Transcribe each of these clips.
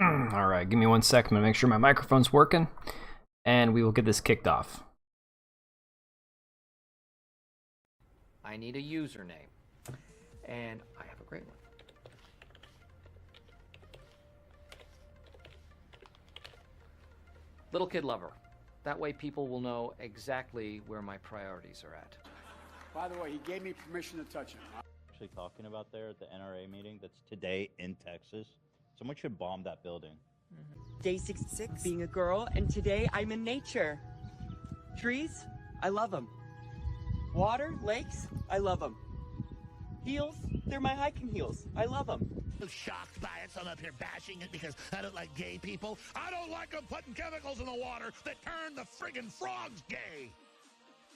All right, give me 1 second. I'm gonna make sure my microphone's working, and we will get this kicked off. I need a username, and I have a great one. Little Kid Lover. That way people will know exactly where my priorities are at. By the way, he gave me permission to touch him. Actually talking about there at the NRA meeting that's today in Texas. Someone should bomb that building. Day 66, being a girl, and today I'm in nature. Trees, I love them. Water, lakes, I love them. Heels, they're my hiking heels. I love them. Shocked by it, so I'm up here bashing it because I don't like gay people. I don't like them putting chemicals in the water that turn the friggin' frogs gay.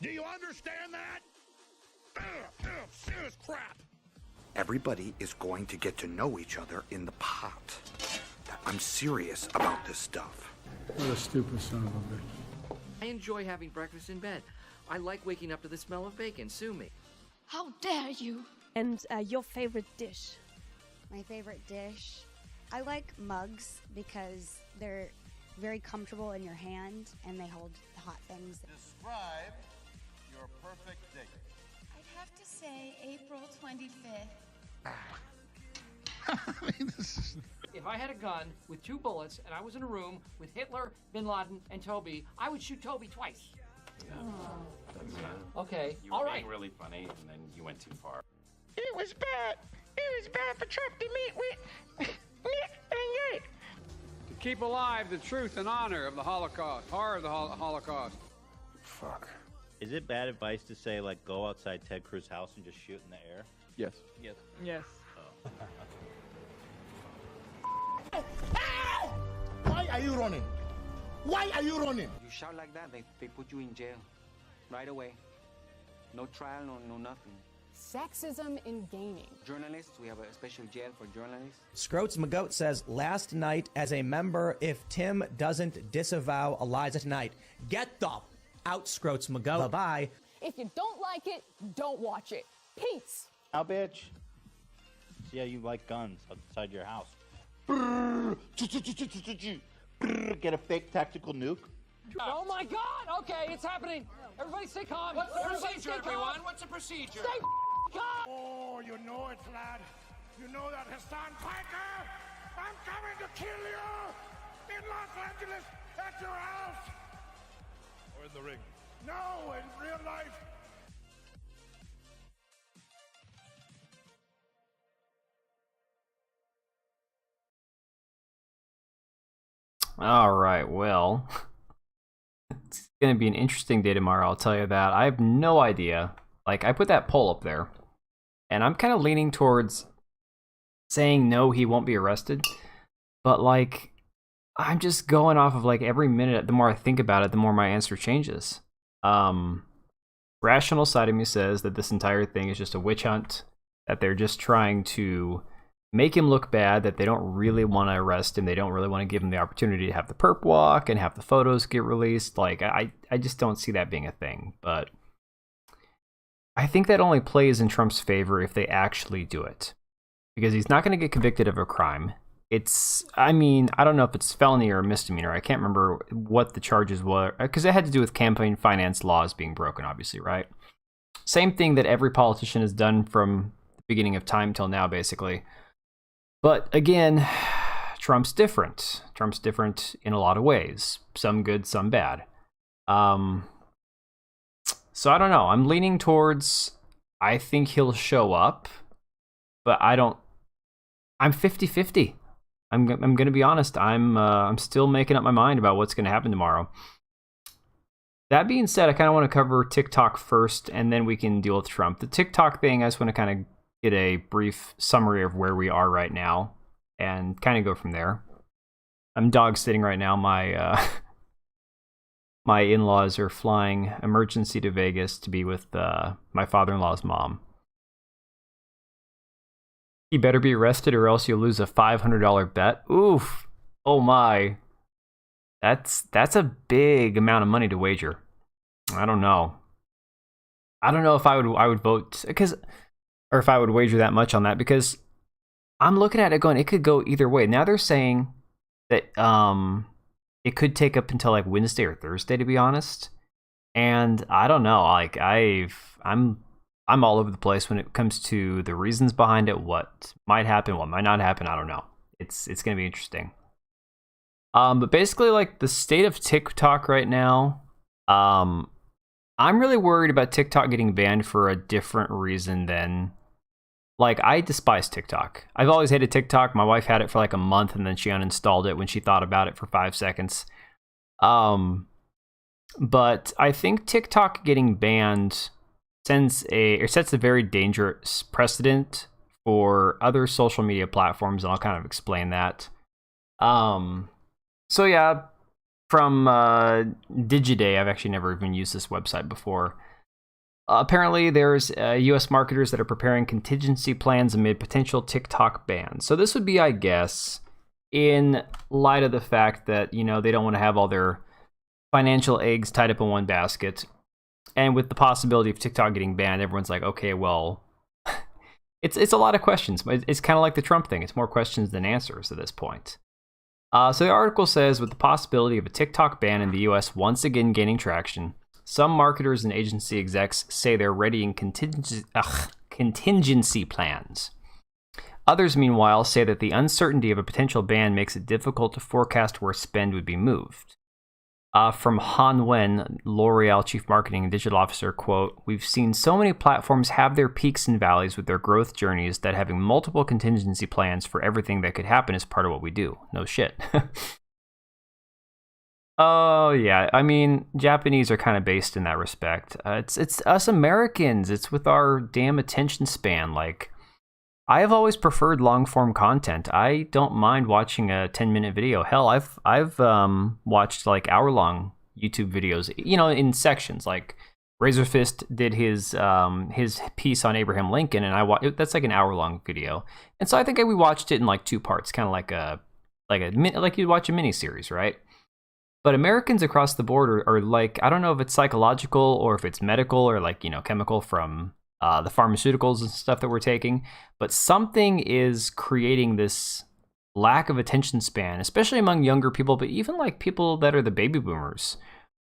Do you understand that? Serious crap. Everybody is going to get to know each other in the pot. I'm serious about this stuff. What a stupid son of a bitch. I enjoy having breakfast in bed. I like waking up to the smell of bacon. Sue me. How dare you? And your favorite dish? My favorite dish? I like mugs because they're very comfortable in your hand and they hold hot things. Describe your perfect date. I'd have to say April 25th. I mean, this is... If I had a gun with 2 bullets and I was in a room with Hitler, Bin Laden, and Toby, I would shoot Toby twice. Okay, You were all being right. really funny, and then you went too far. It was bad. It was bad for Trump to meet with. To keep alive the truth and honor of the Holocaust, horror of the Holocaust. Fuck. Is it bad advice to say, like, go outside Ted Cruz's house and just shoot in the air? Yes. Yes. Yes. Why are you running? Why are you running? You shout like that, they put you in jail. Right away. No trial, no nothing. Sexism in gaming. Journalists, we have a special jail for journalists. Scroats McGoat says, last night as a member, if Tim doesn't disavow Eliza tonight, get the out, Scroats McGoat. Bye-bye. If you don't like it, don't watch it. Peace. Now, bitch. See how you like guns outside your house. Get a fake tactical nuke. Oh my God! Okay, it's happening. Everybody stay calm. What's the procedure, everyone? What's the procedure? Stay calm. Oh, you know it, lad. You know that Hassan Piker. I'm coming to kill you in Los Angeles at your house. Or in the ring. No, in real life. All right, well, it's gonna be an interesting day tomorrow. I'll tell you that. I have no idea. Like, I put that poll up there, and I'm kind of leaning towards saying no, he won't be arrested. But like, I'm just going off of like every minute. The more I think about it, the more my answer changes. Rational side of me says that this entire thing is just a witch hunt. That they're just trying to make him look bad, that they don't really want to arrest him. They don't really want to give him the opportunity to have the perp walk and have the photos get released. Like, I just don't see that being a thing. But I think that only plays in Trump's favor if they actually do it. Because he's not going to get convicted of a crime. I don't know if it's felony or misdemeanor. I can't remember what the charges were. Because it had to do with campaign finance laws being broken, obviously, right? Same thing that every politician has done from the beginning of time till now, basically. But again, Trump's different. Trump's different in a lot of ways. Some good, some bad. So I don't know. I'm leaning towards, I think he'll show up, but I'm 50-50. I'm going to be honest. I'm still making up my mind about what's going to happen tomorrow. That being said, I kind of want to cover TikTok first, and then we can deal with Trump. The TikTok thing, I just want to kind of get a brief summary of where we are right now and kind of go from there. I'm dog sitting right now. My my in-laws are flying emergency to Vegas to be with my father-in-law's mom. You better be arrested or else you'll lose a $500 bet. Oof. Oh my. That's a big amount of money to wager. I don't know. I don't know if I would vote or if I would wager that much on that, because I'm looking at it going, it could go either way. Now they're saying that it could take up until like Wednesday or Thursday, to be honest. And I don't know, like I'm all over the place when it comes to the reasons behind it, what might happen, what might not happen. I don't know. It's going to be interesting. But basically, like the state of TikTok right now, I'm really worried about TikTok getting banned for a different reason than, like, I despise TikTok. I've always hated TikTok. My wife had it for like a month and then she uninstalled it when she thought about it for 5 seconds. But I think TikTok getting banned sets a very dangerous precedent for other social media platforms, and I'll kind of explain that. So yeah, from Digiday, I've actually never even used this website before. Apparently, there's U.S. marketers that are preparing contingency plans amid potential TikTok bans. So this would be, I guess, in light of the fact that, you know, they don't want to have all their financial eggs tied up in one basket. And with the possibility of TikTok getting banned, everyone's like, okay, well, it's a lot of questions. It's kind of like the Trump thing. It's more questions than answers at this point. So the article says, with the possibility of a TikTok ban in the U.S. once again gaining traction, some marketers and agency execs say they're readying contingency plans. Others, meanwhile, say that the uncertainty of a potential ban makes it difficult to forecast where spend would be moved. From Han Wen, L'Oreal Chief Marketing and Digital Officer, quote, "We've seen so many platforms have their peaks and valleys with their growth journeys that having multiple contingency plans for everything that could happen is part of what we do." No shit. Oh, yeah. I mean, Japanese are kind of based in that respect. It's us Americans. It's with our damn attention span. Like, I have always preferred long-form content. I don't mind watching a 10-minute video. Hell, I've watched like hour-long YouTube videos, you know, in sections. Like Razorfist did his piece on Abraham Lincoln, and that's like an hour-long video. And so I think we watched it in like 2 parts, kind of like you'd watch a miniseries, right? But Americans across the board are like, I don't know if it's psychological or if it's medical or like, you know, chemical from the pharmaceuticals and stuff that we're taking, but something is creating this lack of attention span, especially among younger people, but even like people that are the baby boomers.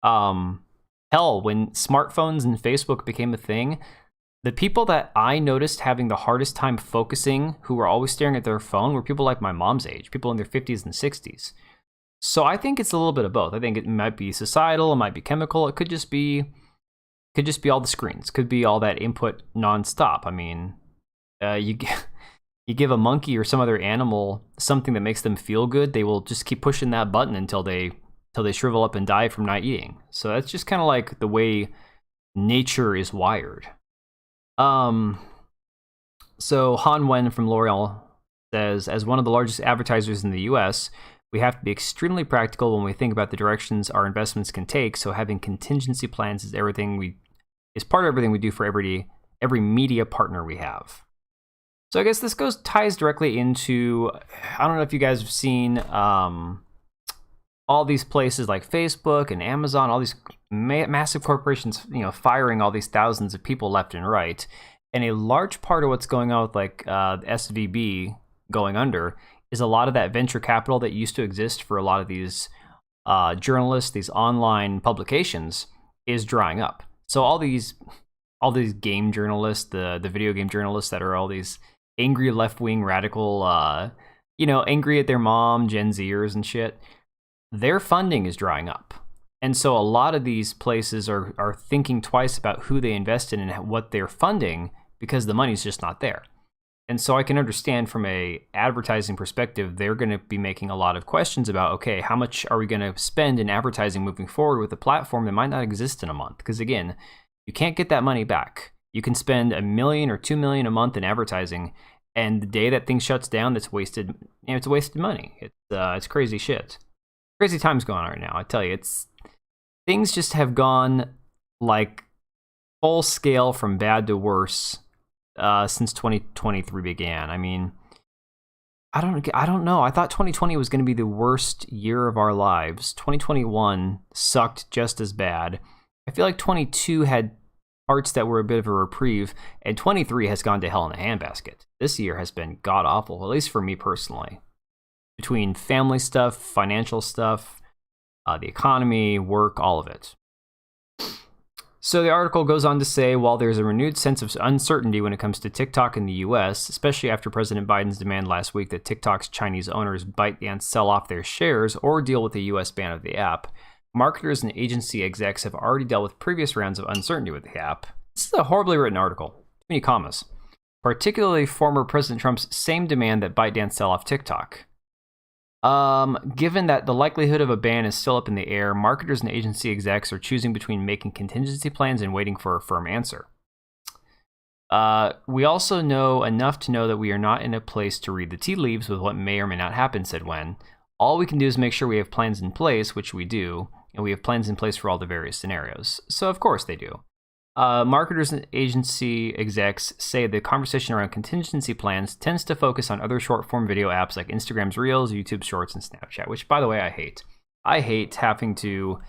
Hell, when smartphones and Facebook became a thing, the people that I noticed having the hardest time focusing, who were always staring at their phone, were people like my mom's age, people in their 50s and 60s. So I think it's a little bit of both. I think it might be societal, it might be chemical, it could just be all the screens, could be all that input nonstop. I mean, you give a monkey or some other animal something that makes them feel good, they will just keep pushing that button until they shrivel up and die from not eating. So that's just kind of like the way nature is wired. So Han Wen from L'Oreal says, as one of the largest advertisers in the US, we have to be extremely practical when we think about the directions our investments can take. So having contingency plans is part of everything we do for every media partner we have. So I guess this ties directly into, I don't know if you guys have seen all these places like Facebook and Amazon, all these massive corporations, you know, firing all these thousands of people left and right. And a large part of what's going on with like SVB going under is a lot of that venture capital that used to exist for a lot of these journalists, these online publications, is drying up. So all these game journalists, the video game journalists that are all these angry left-wing radical, angry at their mom, Gen Zers and shit, their funding is drying up. And so a lot of these places are thinking twice about who they invest in and what they're funding because the money's just not there. And so I can understand from a advertising perspective, they're going to be making a lot of questions about, okay, how much are we going to spend in advertising moving forward with a platform that might not exist in a month? Because again, you can't get that money back. You can spend $1 million or $2 million a month in advertising, and the day that thing shuts down, that's wasted. It's wasted money. It's crazy shit. Crazy times going on right now. I tell you, things just have gone like full scale from bad to worse. Since 2023 began. I mean, I don't know. I thought 2020 was going to be the worst year of our lives. 2021 sucked just as bad. I feel like 22 had parts that were a bit of a reprieve, and 23 has gone to hell in a handbasket. This year has been god awful, at least for me personally. between family stuff, financial stuff, the economy, work, all of it. So the article goes on to say, while there's a renewed sense of uncertainty when it comes to TikTok in the US, especially after President Biden's demand last week that TikTok's Chinese owners ByteDance sell off their shares or deal with a US ban of the app, marketers and agency execs have already dealt with previous rounds of uncertainty with the app. This is a horribly written article. Too many commas. Particularly former President Trump's same demand that ByteDance sell off TikTok. Given that the likelihood of a ban is still up in the air, marketers and agency execs are choosing between making contingency plans and waiting for a firm answer. We also know enough to know that we are not in a place to read the tea leaves with what may or may not happen, said Wen. All we can do is make sure we have plans in place, which we do, and we have plans in place for all the various scenarios. So of course they do. Marketers and agency execs say the conversation around contingency plans tends to focus on other short-form video apps like Instagram's Reels, YouTube Shorts, and Snapchat, which, by the way, I hate. I hate having to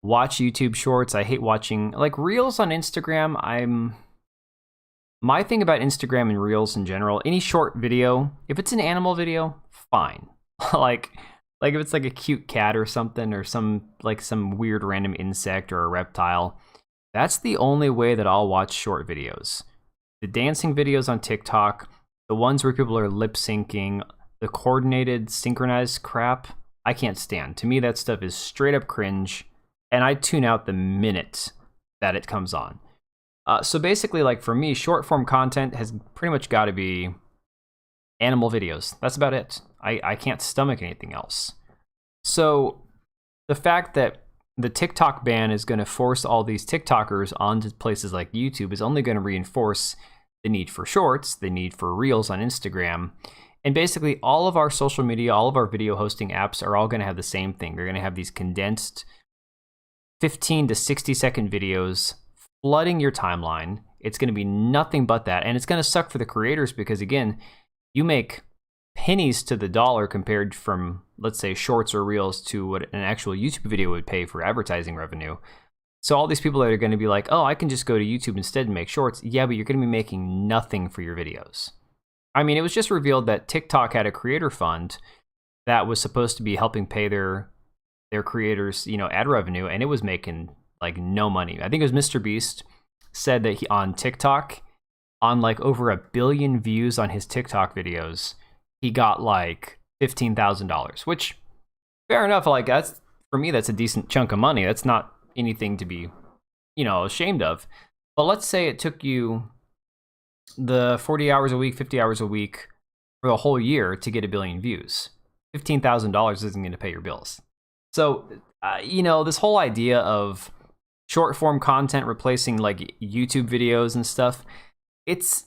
watch YouTube Shorts. I hate watching, like, Reels on Instagram. My thing about Instagram and Reels in general, any short video, if it's an animal video, fine. like if it's like a cute cat or something, or some weird random insect or a reptile, that's the only way that I'll watch short videos. The dancing videos on TikTok, the ones where people are lip syncing, the coordinated, synchronized crap, I can't stand. To me, that stuff is straight up cringe, and I tune out the minute that it comes on. So basically, like for me, short form content has pretty much got to be animal videos. That's about it. I can't stomach anything else. So the fact that the TikTok ban is going to force all these TikTokers onto places like YouTube is only going to reinforce the need for shorts, the need for Reels on Instagram. And basically all of our social media, all of our video hosting apps are all going to have the same thing. They're going to have these condensed 15 to 60 second videos flooding your timeline. It's going to be nothing but that. And it's going to suck for the creators because, again, you make pennies to the dollar compared from, let's say, shorts or Reels to what an actual YouTube video would pay for advertising revenue. So all these people that are going to be like, oh, I can just go to YouTube instead and make shorts. Yeah, but you're going to be making nothing for your videos. I mean, it was just revealed that TikTok had a creator fund that was supposed to be helping pay their creators, ad revenue, and it was making like no money. I think it was Mr. Beast said that he on TikTok, on like over 1 billion views on his TikTok videos, he got like $15,000, which, fair enough. Like, that's, for me, that's a decent chunk of money. That's not anything to be, ashamed of. But let's say it took you the 40 hours a week, 50 hours a week for the whole year to get 1 billion views. $15,000 isn't going to pay your bills. So, this whole idea of short form content replacing like YouTube videos and stuff, it's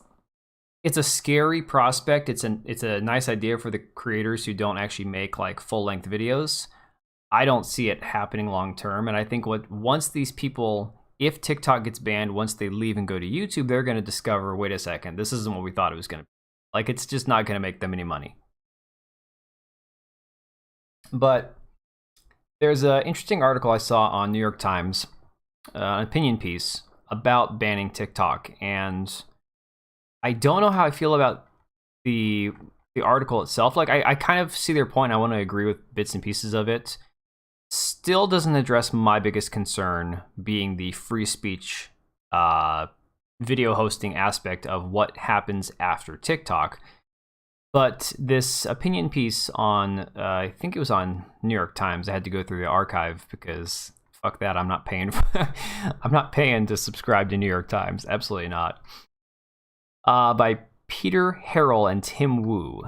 a scary prospect. It's a nice idea for the creators who don't actually make like full length videos. I don't see it happening long term. And I think once these people, if TikTok gets banned, once they leave and go to YouTube, they're going to discover, wait a second, this isn't what we thought it was going to be. Like, it's just not going to make them any money. But there's an interesting article I saw on New York Times, an opinion piece about banning TikTok, and I don't know how I feel about the article itself. Like, I kind of see their point. I want to agree with bits and pieces of it. Still doesn't address my biggest concern, being the free speech video hosting aspect of what happens after TikTok. But this opinion piece on, I think it was on New York Times. I had to go through the archive because fuck that. I'm not paying. I'm not paying to subscribe to New York Times. Absolutely not. By Peter Harrell and Tim Wu.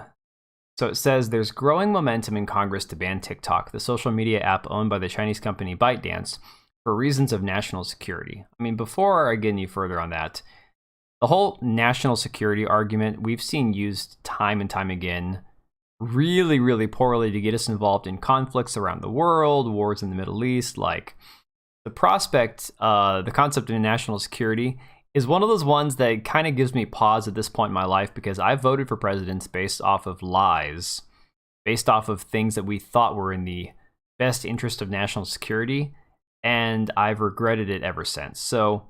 So it says, there's growing momentum in Congress to ban TikTok, the social media app owned by the Chinese company ByteDance, for reasons of national security. I mean, before I get any further on that, the whole national security argument we've seen used time and time again, really, really poorly to get us involved in conflicts around the world, wars in the Middle East. Like, the concept of national security is one of those ones that kind of gives me pause at this point in my life, because I voted for presidents based off of lies, based off of things that we thought were in the best interest of national security, and I've regretted it ever since. So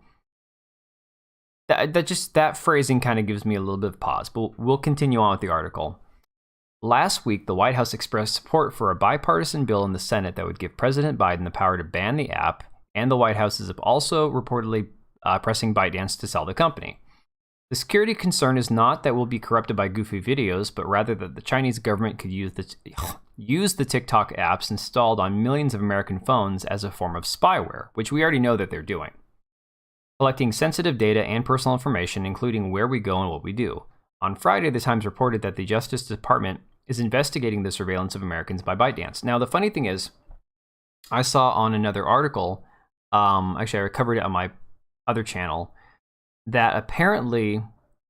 that phrasing kind of gives me a little bit of pause, but we'll continue on with the article. Last week, the White House expressed support for a bipartisan bill in the Senate that would give President Biden the power to ban the app, and the White House is also reportedly pressing ByteDance to sell the company. The security concern is not that we'll be corrupted by goofy videos, but rather that the Chinese government could use the TikTok apps installed on millions of American phones as a form of spyware, which we already know that they're doing. Collecting sensitive data and personal information, including where we go and what we do. On Friday, the Times reported that the Justice Department is investigating the surveillance of Americans by ByteDance. Now, the funny thing is, I saw on another article, actually I covered it on my other channel, that apparently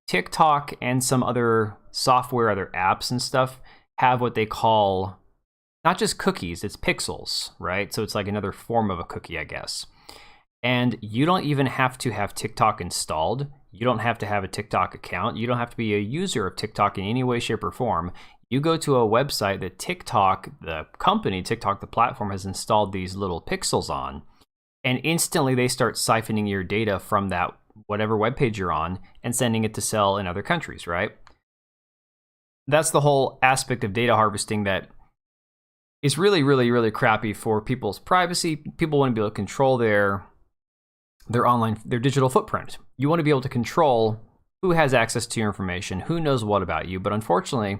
TikTok and some other software, other apps and stuff have what they call not just cookies, it's pixels, right? So it's like another form of a cookie, I guess. And you don't even have to have TikTok installed. You don't have to have a TikTok account. You don't have to be a user of TikTok in any way, shape, or form. You go to a website that TikTok, the company, TikTok, the platform, has installed these little pixels on, and instantly they start siphoning your data from that whatever webpage you're on and sending it to sell in other countries, right? That's the whole aspect of data harvesting that is really, really, really crappy for people's privacy. People want to be able to control their digital footprint. You want to be able to control who has access to your information, who knows what about you. But unfortunately,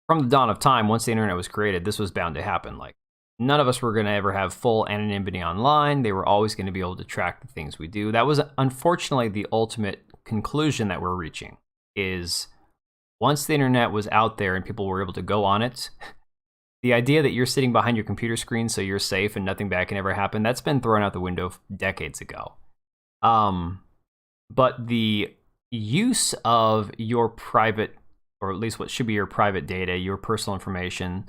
from the dawn of time, once the internet was created, this was bound to happen. Like, none of us were going to ever have full anonymity online. They were always going to be able to track the things we do. That was unfortunately the ultimate conclusion that we're reaching, is once the internet was out there and people were able to go on it, the idea that you're sitting behind your computer screen so you're safe and nothing bad can ever happen, that's been thrown out the window decades ago. But the use of your private, or at least what should be your private data, your personal information,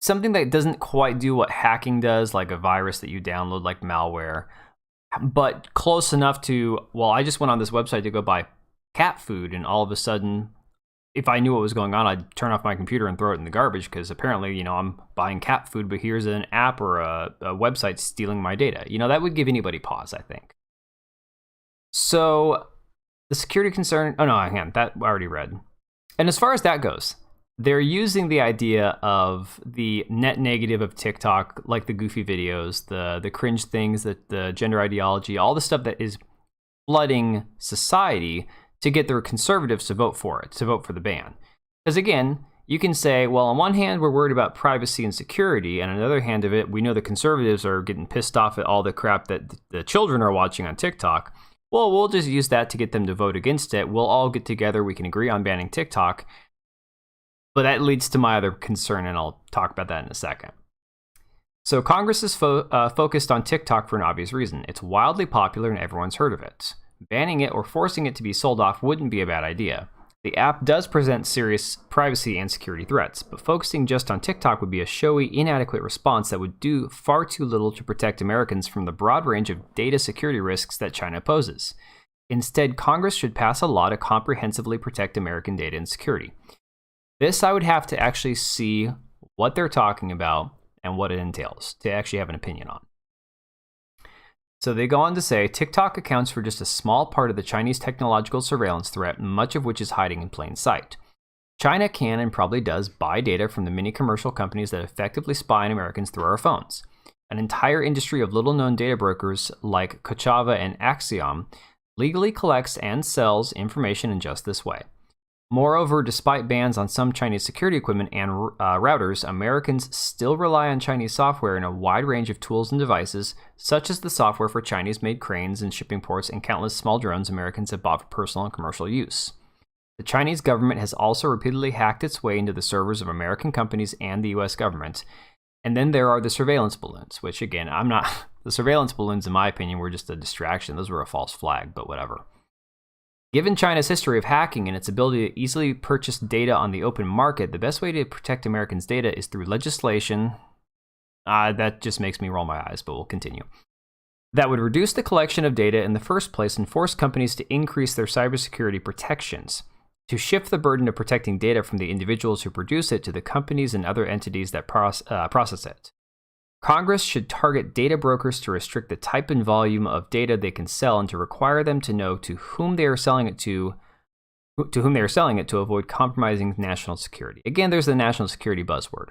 something that doesn't quite do what hacking does, like a virus that you download, like malware, but close enough to, well, I just went on this website to go buy cat food, and all of a sudden, if I knew what was going on, I'd turn off my computer and throw it in the garbage, because apparently, I'm buying cat food, but here's an app or a website stealing my data. That would give anybody pause, I think. So the security concern, oh no, hang on, that I already read. And as far as that goes, they're using the idea of the net negative of TikTok, like the goofy videos, the cringe things, the gender ideology, all the stuff that is flooding society, to get the conservatives to vote for it, to vote for the ban. Because again, you can say, well, on one hand, we're worried about privacy and security, and on the other hand of it, we know the conservatives are getting pissed off at all the crap that the children are watching on TikTok. Well, we'll just use that to get them to vote against it. We'll all get together, we can agree on banning TikTok. But that leads to my other concern, and I'll talk about that in a second. So Congress is focused on TikTok for an obvious reason. It's wildly popular and everyone's heard of it. Banning it or forcing it to be sold off wouldn't be a bad idea. The app does present serious privacy and security threats, but focusing just on TikTok would be a showy, inadequate response that would do far too little to protect Americans from the broad range of data security risks that China poses. Instead, Congress should pass a law to comprehensively protect American data and security. This I would have to actually see what they're talking about and what it entails to actually have an opinion on. So they go on to say, TikTok accounts for just a small part of the Chinese technological surveillance threat, much of which is hiding in plain sight. China can and probably does buy data from the many commercial companies that effectively spy on Americans through our phones. An entire industry of little-known data brokers like Kochava and Axiom legally collects and sells information in just this way. Moreover, despite bans on some Chinese security equipment and routers, Americans still rely on Chinese software in a wide range of tools and devices, such as the software for Chinese-made cranes and shipping ports and countless small drones Americans have bought for personal and commercial use. The Chinese government has also repeatedly hacked its way into the servers of American companies and the US government. And then there are the surveillance balloons, which again, the surveillance balloons, in my opinion, were just a distraction. Those were a false flag, but whatever. Given China's history of hacking and its ability to easily purchase data on the open market, the best way to protect Americans' data is through legislation. That just makes me roll my eyes, but we'll continue. That would reduce the collection of data in the first place and force companies to increase their cybersecurity protections, to shift the burden of protecting data from the individuals who produce it to the companies and other entities that process it. Congress should target data brokers to restrict the type and volume of data they can sell and to require them to know to whom they are selling it to to whom they are selling it to avoid compromising national security. Again, there's the national security buzzword.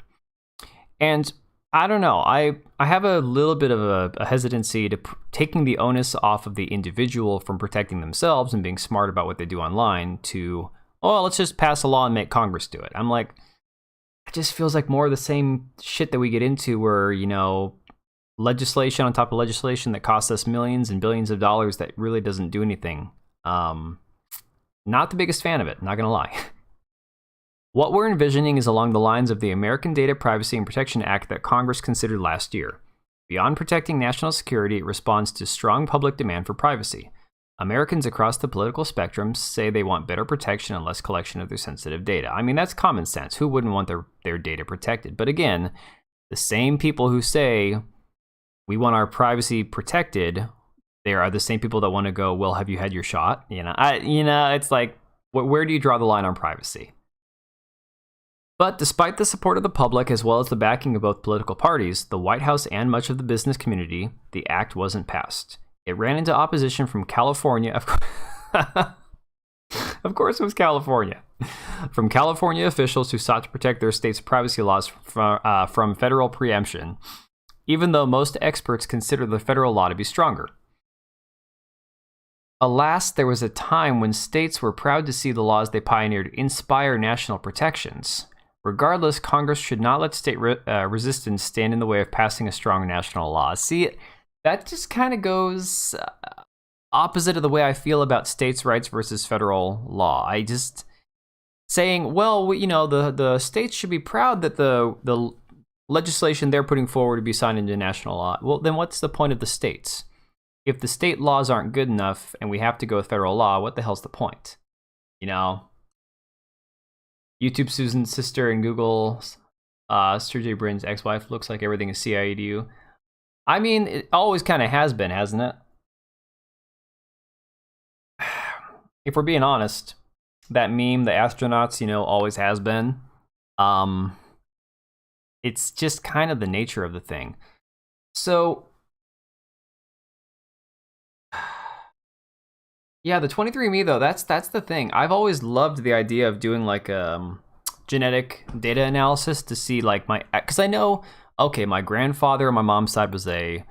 And I don't know, I have a little bit of a hesitancy to taking the onus off of the individual from protecting themselves and being smart about what they do online to, oh, let's just pass a law and make Congress do it. I'm like, it just feels like more of the same shit that we get into where, you know, legislation on top of legislation that costs us millions and billions of dollars that really doesn't do anything. Not the biggest fan of it, not gonna lie. What we're envisioning is along the lines of the American Data Privacy and Protection Act that Congress considered last year. Beyond protecting national security, it responds to strong public demand for privacy. Americans across the political spectrum say they want better protection and less collection of their sensitive data. I mean, that's common sense. Who wouldn't want their data protected? But again, the same people who say we want our privacy protected, they are the same people that want to go, well, have you had your shot? It's like, where do you draw the line on privacy? But despite the support of the public as well as the backing of both political parties, the White House and much of the business community, the act wasn't passed. It ran into opposition from California. Of course it was California. From California officials who sought to protect their state's privacy laws from federal preemption, even though most experts consider the federal law to be stronger. Alas, there was a time when states were proud to see the laws they pioneered inspire national protections. Regardless, Congress should not let state resistance stand in the way of passing a strong national law. See, that just kind of goes opposite of the way I feel about states' rights versus federal law. I just saying, well, the states should be proud that the legislation they're putting forward to be signed into national law. Well, then what's the point of the states? If the state laws aren't good enough and we have to go with federal law, what the hell's the point? YouTube Susan's sister and Google Sergey Brin's ex-wife looks like everything is CIA to you. I mean, it always kind of has been, hasn't it? If we're being honest, that meme, the astronauts, always has been. It's just kind of the nature of the thing. So, yeah, the 23andMe though, that's the thing. I've always loved the idea of doing like genetic data analysis to see like because I know, okay, my grandfather on my mom's side was a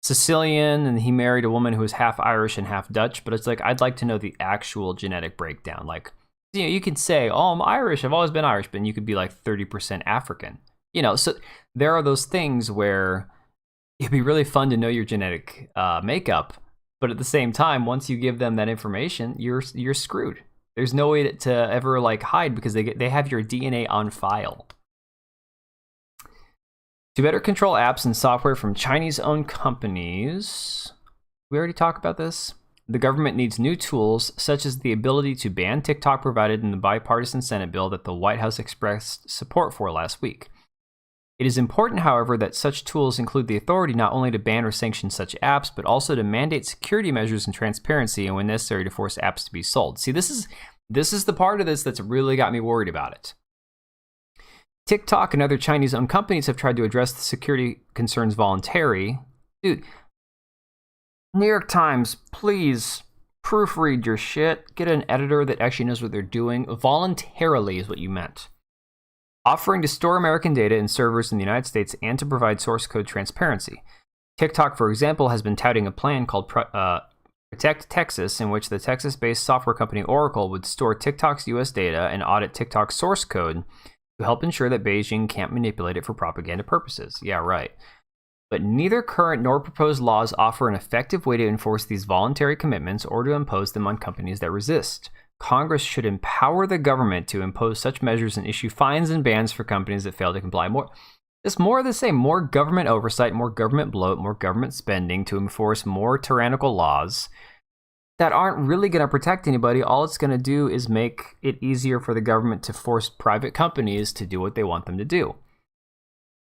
Sicilian and he married a woman who was half Irish and half Dutch, but it's like I'd like to know the actual genetic breakdown. Like, you could say, oh, I'm Irish, I've always been Irish, but you could be like 30% African. So there are those things where it'd be really fun to know your genetic makeup. But at the same time, once you give them that information, you're screwed. There's no way to ever like hide because they have your DNA on file. To better control apps and software from Chinese-owned companies, we already talked about this. The government needs new tools, such as the ability to ban TikTok provided in the bipartisan Senate bill that the White House expressed support for last week. It is important, however, that such tools include the authority not only to ban or sanction such apps, but also to mandate security measures and transparency, and when necessary, to force apps to be sold. See, this is the part of this that's really got me worried about it. TikTok and other Chinese-owned companies have tried to address the security concerns voluntarily. Dude, New York Times, please proofread your shit. Get an editor that actually knows what they're doing. Voluntarily is what you meant. Offering to store American data in servers in the United States and to provide source code transparency. TikTok, for example, has been touting a plan called Protect Texas, in which the Texas-based software company Oracle would store TikTok's U.S. data and audit TikTok's source code to help ensure that Beijing can't manipulate it for propaganda purposes. Yeah, right. But neither current nor proposed laws offer an effective way to enforce these voluntary commitments or to impose them on companies that resist. Congress should empower the government to impose such measures and issue fines and bans for companies that fail to comply. It's more of the same. More government oversight, more government bloat, more government spending to enforce more tyrannical laws that aren't really going to protect anybody. All it's going to do is make it easier for the government to force private companies to do what they want them to do.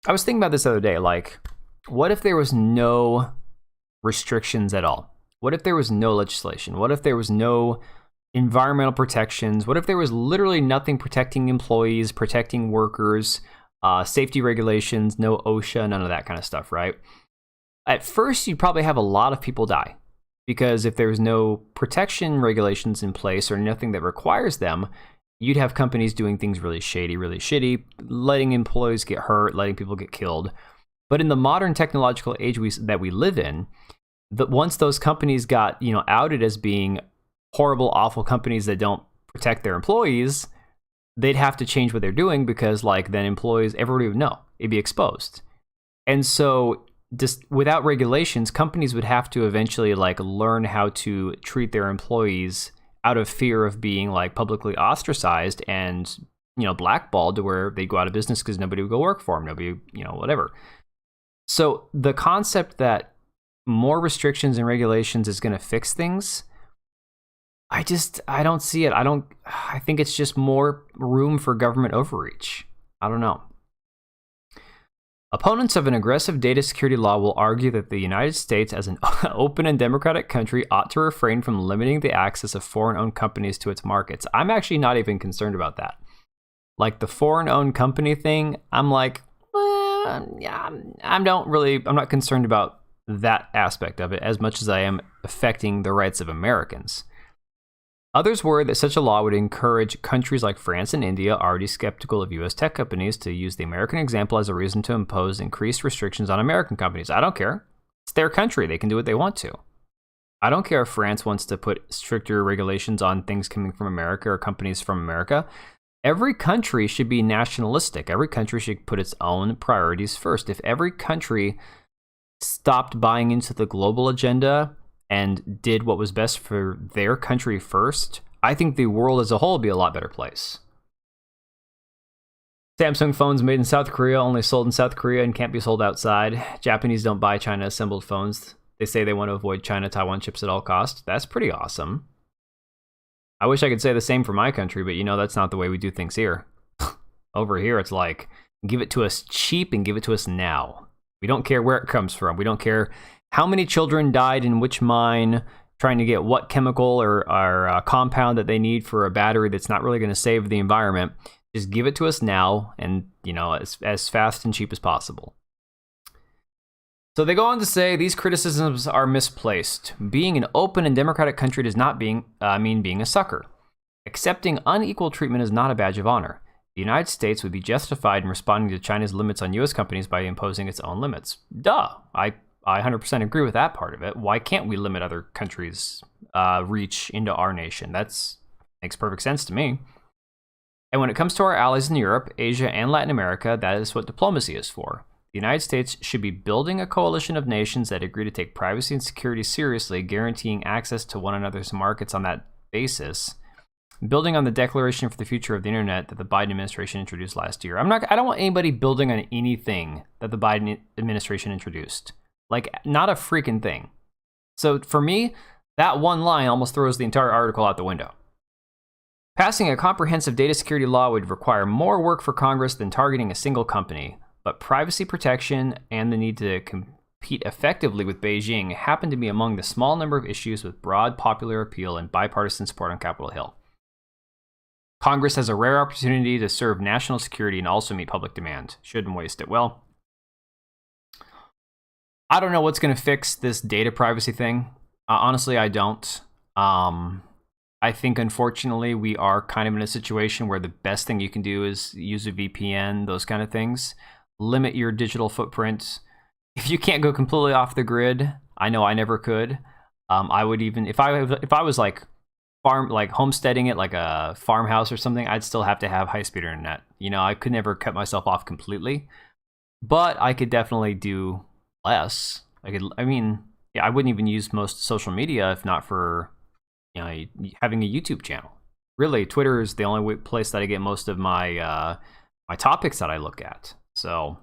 I was thinking about this the other day, like, what if there was no restrictions at all? What if there was no legislation? What if there was no environmental protections? What if there was literally nothing protecting employees, protecting workers, safety regulations, no OSHA, none of that kind of stuff, right? At first, you'd probably have a lot of people die because if there's no protection regulations in place or nothing that requires them, you'd have companies doing things really shady, really shitty, letting employees get hurt, letting people get killed. But in the modern technological age that we live in, once those companies got, outed as being horrible, awful companies that don't protect their employees, they'd have to change what they're doing because, then employees, everybody would know. It'd be exposed. And so, just without regulations, companies would have to eventually, learn how to treat their employees out of fear of being, publicly ostracized and, blackballed to where they'd go out of business because nobody would go work for them. Nobody, whatever. So, the concept that more restrictions and regulations is going to fix things, I don't see it. I think it's just more room for government overreach. I don't know. Opponents of an aggressive data security law will argue that the United States, as an open and democratic country, ought to refrain from limiting the access of foreign-owned companies to its markets. I'm actually not even concerned about that. The foreign-owned company thing, I'm yeah, I'm not concerned about that aspect of it as much as I am affecting the rights of Americans. Others worry that such a law would encourage countries like France and India, already skeptical of U.S. tech companies, to use the American example as a reason to impose increased restrictions on American companies. I don't care. It's their country. They can do what they want to. I don't care if France wants to put stricter regulations on things coming from America or companies from America. Every country should be nationalistic. Every country should put its own priorities first. If every country stopped buying into the global agenda and did what was best for their country first, I think the world as a whole would be a lot better place. Samsung phones made in South Korea, only sold in South Korea and can't be sold outside. Japanese don't buy China-assembled phones. They say they want to avoid China-Taiwan chips at all costs. That's pretty awesome. I wish I could say the same for my country, but that's not the way we do things here. Over here, it's give it to us cheap and give it to us now. We don't care where it comes from. We don't care how many children died in which mine trying to get what chemical or compound that they need for a battery that's not really going to save the environment. Just give it to us now and, as fast and cheap as possible. So they go on to say these criticisms are misplaced. Being an open and democratic country does not mean being a sucker. Accepting unequal treatment is not a badge of honor. The United States would be justified in responding to China's limits on U.S. companies by imposing its own limits. Duh. I 100% agree with that part of it. Why can't we limit other countries' reach into our nation? Makes perfect sense to me. And when it comes to our allies in Europe, Asia, and Latin America, that is what diplomacy is for. The United States should be building a coalition of nations that agree to take privacy and security seriously, guaranteeing access to one another's markets on that basis, building on the Declaration for the Future of the Internet that the Biden administration introduced last year. I don't want anybody building on anything that the Biden administration introduced. Not a freaking thing. So for me, that one line almost throws the entire article out the window. Passing a comprehensive data security law would require more work for Congress than targeting a single company, but privacy protection and the need to compete effectively with Beijing happen to be among the small number of issues with broad popular appeal and bipartisan support on Capitol Hill. Congress has a rare opportunity to serve national security and also meet public demand. Shouldn't waste it. Well, I don't know what's going to fix this data privacy thing. Honestly, I don't. I think, unfortunately, we are kind of in a situation where the best thing you can do is use a VPN, those kind of things. Limit your digital footprint. If you can't go completely off the grid, I know I never could. I would even, if I was homesteading it like a farmhouse or something, I'd still have to have high-speed internet. I could never cut myself off completely, but I could definitely do less. I wouldn't even use most social media if not for having a YouTube channel. Really, Twitter is the only place that I get most of my my topics that I look at. So,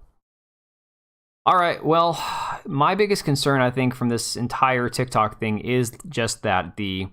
all right, well, my biggest concern, I think, from this entire TikTok thing is just that the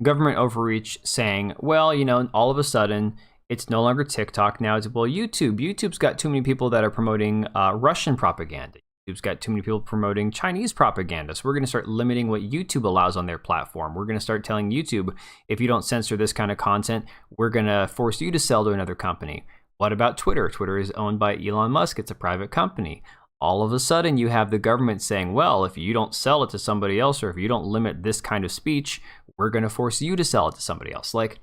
government overreach saying, well, all of a sudden it's no longer TikTok now. It's YouTube. YouTube's got too many people that are promoting Russian propaganda. YouTube's got too many people promoting Chinese propaganda. So we're going to start limiting what YouTube allows on their platform. We're going to start telling YouTube, if you don't censor this kind of content, we're going to force you to sell to another company. What about Twitter? Twitter is owned by Elon Musk. It's a private company. all of a sudden you have the government saying, well, if you don't sell it to somebody else, or if you don't limit this kind of speech, we're going to force you to sell it to somebody else. Like,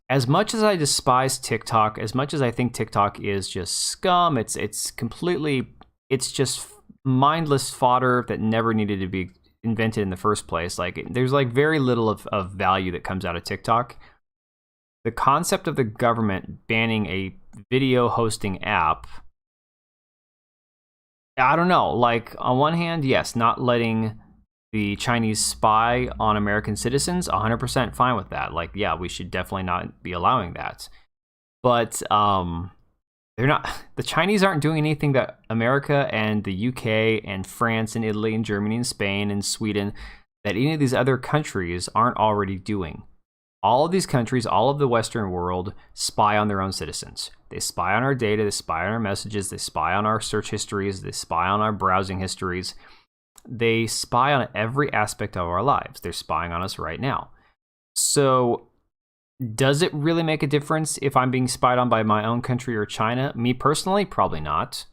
as much as I despise TikTok, as much as I think TikTok is just scum, it's just mindless fodder that never needed to be invented in the first place. Like, there's like very little of value that comes out of TikTok. The concept of the government banning a video hosting app, I don't know. Like, on one hand, yes, not letting the Chinese spy on American citizens, 100% fine with that. Like, yeah, we should definitely not be allowing that. But they're not. The Chinese aren't doing anything that America and the UK and France and Italy and Germany and Spain and Sweden, that any of these other countries aren't already doing. All of these countries, all of the Western world, spy on their own citizens. They spy on our data, they spy on our messages, they spy on our search histories, they spy on our browsing histories. They spy on every aspect of our lives. They're spying on us right now. So, does it really make a difference if I'm being spied on by my own country or China? Me personally, probably not.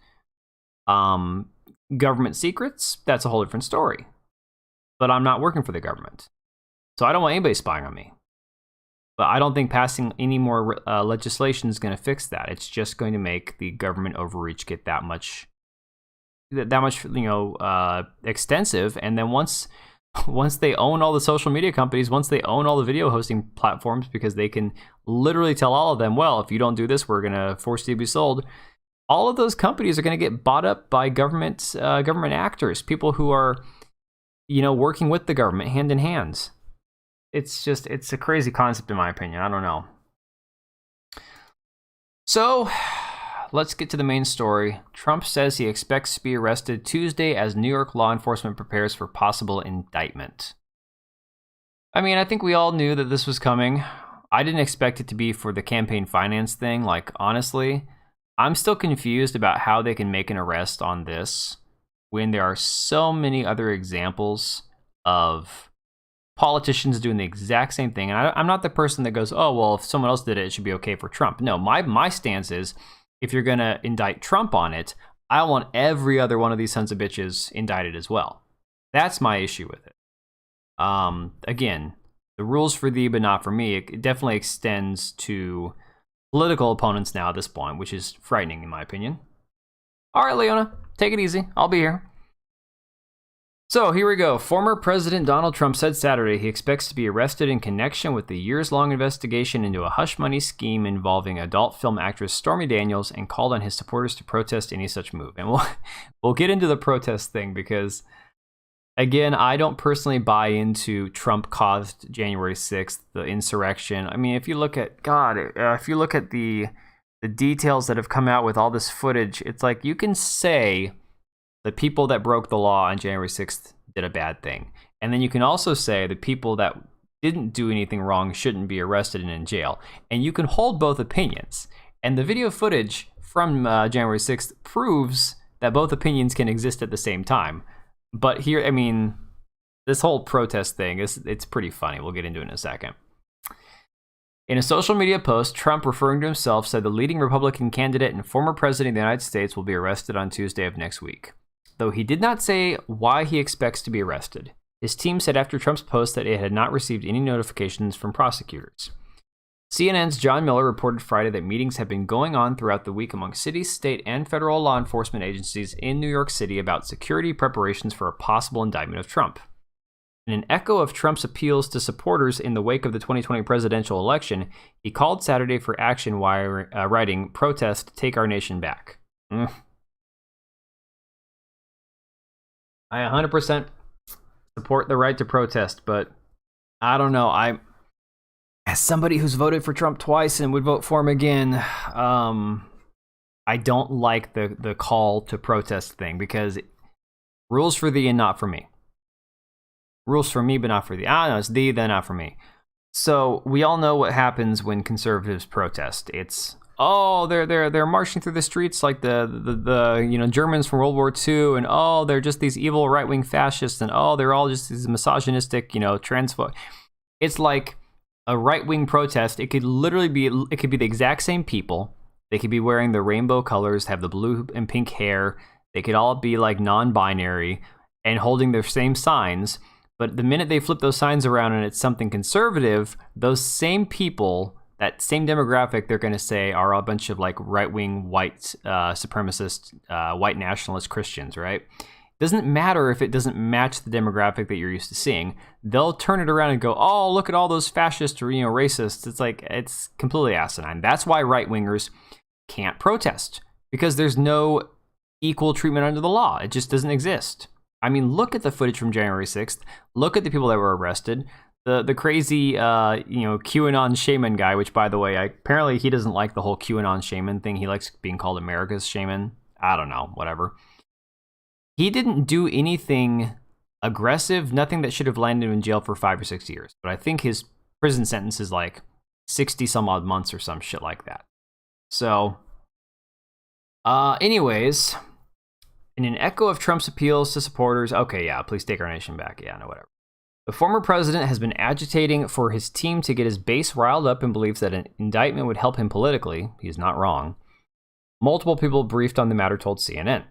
Government secrets, that's a whole different story. But I'm not working for the government. So I don't want anybody spying on me. But I don't think passing any more legislation is going to fix that. It's just going to make the government overreach get that much, extensive. And then once they own all the social media companies, once they own all the video hosting platforms, because they can literally tell all of them, well, if you don't do this, we're going to force you to be sold. All of those companies are going to get bought up by government actors, people who are, working with the government hand in hand. It's a crazy concept in my opinion. I don't know. So, let's get to the main story. Trump says he expects to be arrested Tuesday as New York law enforcement prepares for possible indictment. I mean, I think we all knew that this was coming. I didn't expect it to be for the campaign finance thing. Like, honestly, I'm still confused about how they can make an arrest on this when there are so many other examples of politicians doing the exact same thing. And I'm not the person that goes, oh, well, if someone else did it, it should be okay for Trump. No, my stance is, if you're going to indict Trump on it, I want every other one of these sons of bitches indicted as well. That's my issue with it. Again, the rules for thee, but not for me. It definitely extends to political opponents now at this point, which is frightening in my opinion. All right, Leona, take it easy. I'll be here. So here we go. Former President Donald Trump said Saturday he expects to be arrested in connection with the years-long investigation into a hush money scheme involving adult film actress Stormy Daniels, and called on his supporters to protest any such move. And we'll get into the protest thing because, again, I don't personally buy into Trump caused January 6th, the insurrection. I mean, if you look at the details that have come out with all this footage, it's like you can say the people that broke the law on January 6th did a bad thing. And then you can also say the people that didn't do anything wrong shouldn't be arrested and in jail. And you can hold both opinions. And the video footage from January 6th proves that both opinions can exist at the same time. But here, I mean, this whole protest thing, it's pretty funny. We'll get into it in a second. In a social media post, Trump, referring to himself, said the leading Republican candidate and former president of the United States will be arrested on Tuesday of next week. Though he did not say why he expects to be arrested. His team said after Trump's post that it had not received any notifications from prosecutors. CNN's John Miller reported Friday that meetings have been going on throughout the week among city, state, and federal law enforcement agencies in New York City about security preparations for a possible indictment of Trump. In an echo of Trump's appeals to supporters in the wake of the 2020 presidential election, he called Saturday for action while writing, "Protest, take our nation back." I 100% support the right to protest, but I don't know. As somebody who's voted for Trump twice and would vote for him again, I don't like the call to protest thing, because rules for thee and not for me. Rules for me, but not for thee. No, it's thee, then not for me. So we all know what happens when conservatives protest. It's, oh, they're marching through the streets like the Germans from World War II, and oh, they're just these evil right-wing fascists, and oh, they're all just these misogynistic, transphobe. It's like a right-wing protest. It could literally be the exact same people. They could be wearing the rainbow colors, have the blue and pink hair. They could all be like non-binary and holding their same signs. But the minute they flip those signs around and it's something conservative, those same people, that same demographic, they're going to say are a bunch of like right-wing white supremacist, white nationalist Christians, right? Doesn't matter if it doesn't match the demographic that you're used to seeing. They'll turn it around and go, oh, look at all those fascists or, racists. It's like, it's completely asinine. That's why right-wingers can't protest, because there's no equal treatment under the law. It just doesn't exist. I mean, look at the footage from January 6th. Look at the people that were arrested. The crazy, QAnon shaman guy, which, by the way, apparently he doesn't like the whole QAnon shaman thing. He likes being called America's shaman. I don't know, whatever. He didn't do anything aggressive, nothing that should have landed him in jail for 5 or 6 years. But I think his prison sentence is like 60 some odd months or some shit like that. So, anyways, in an echo of Trump's appeals to supporters, okay, yeah, please take our nation back. Yeah, no, whatever. The former president has been agitating for his team to get his base riled up and believes that an indictment would help him politically. He's not wrong. Multiple people briefed on the matter told CNN.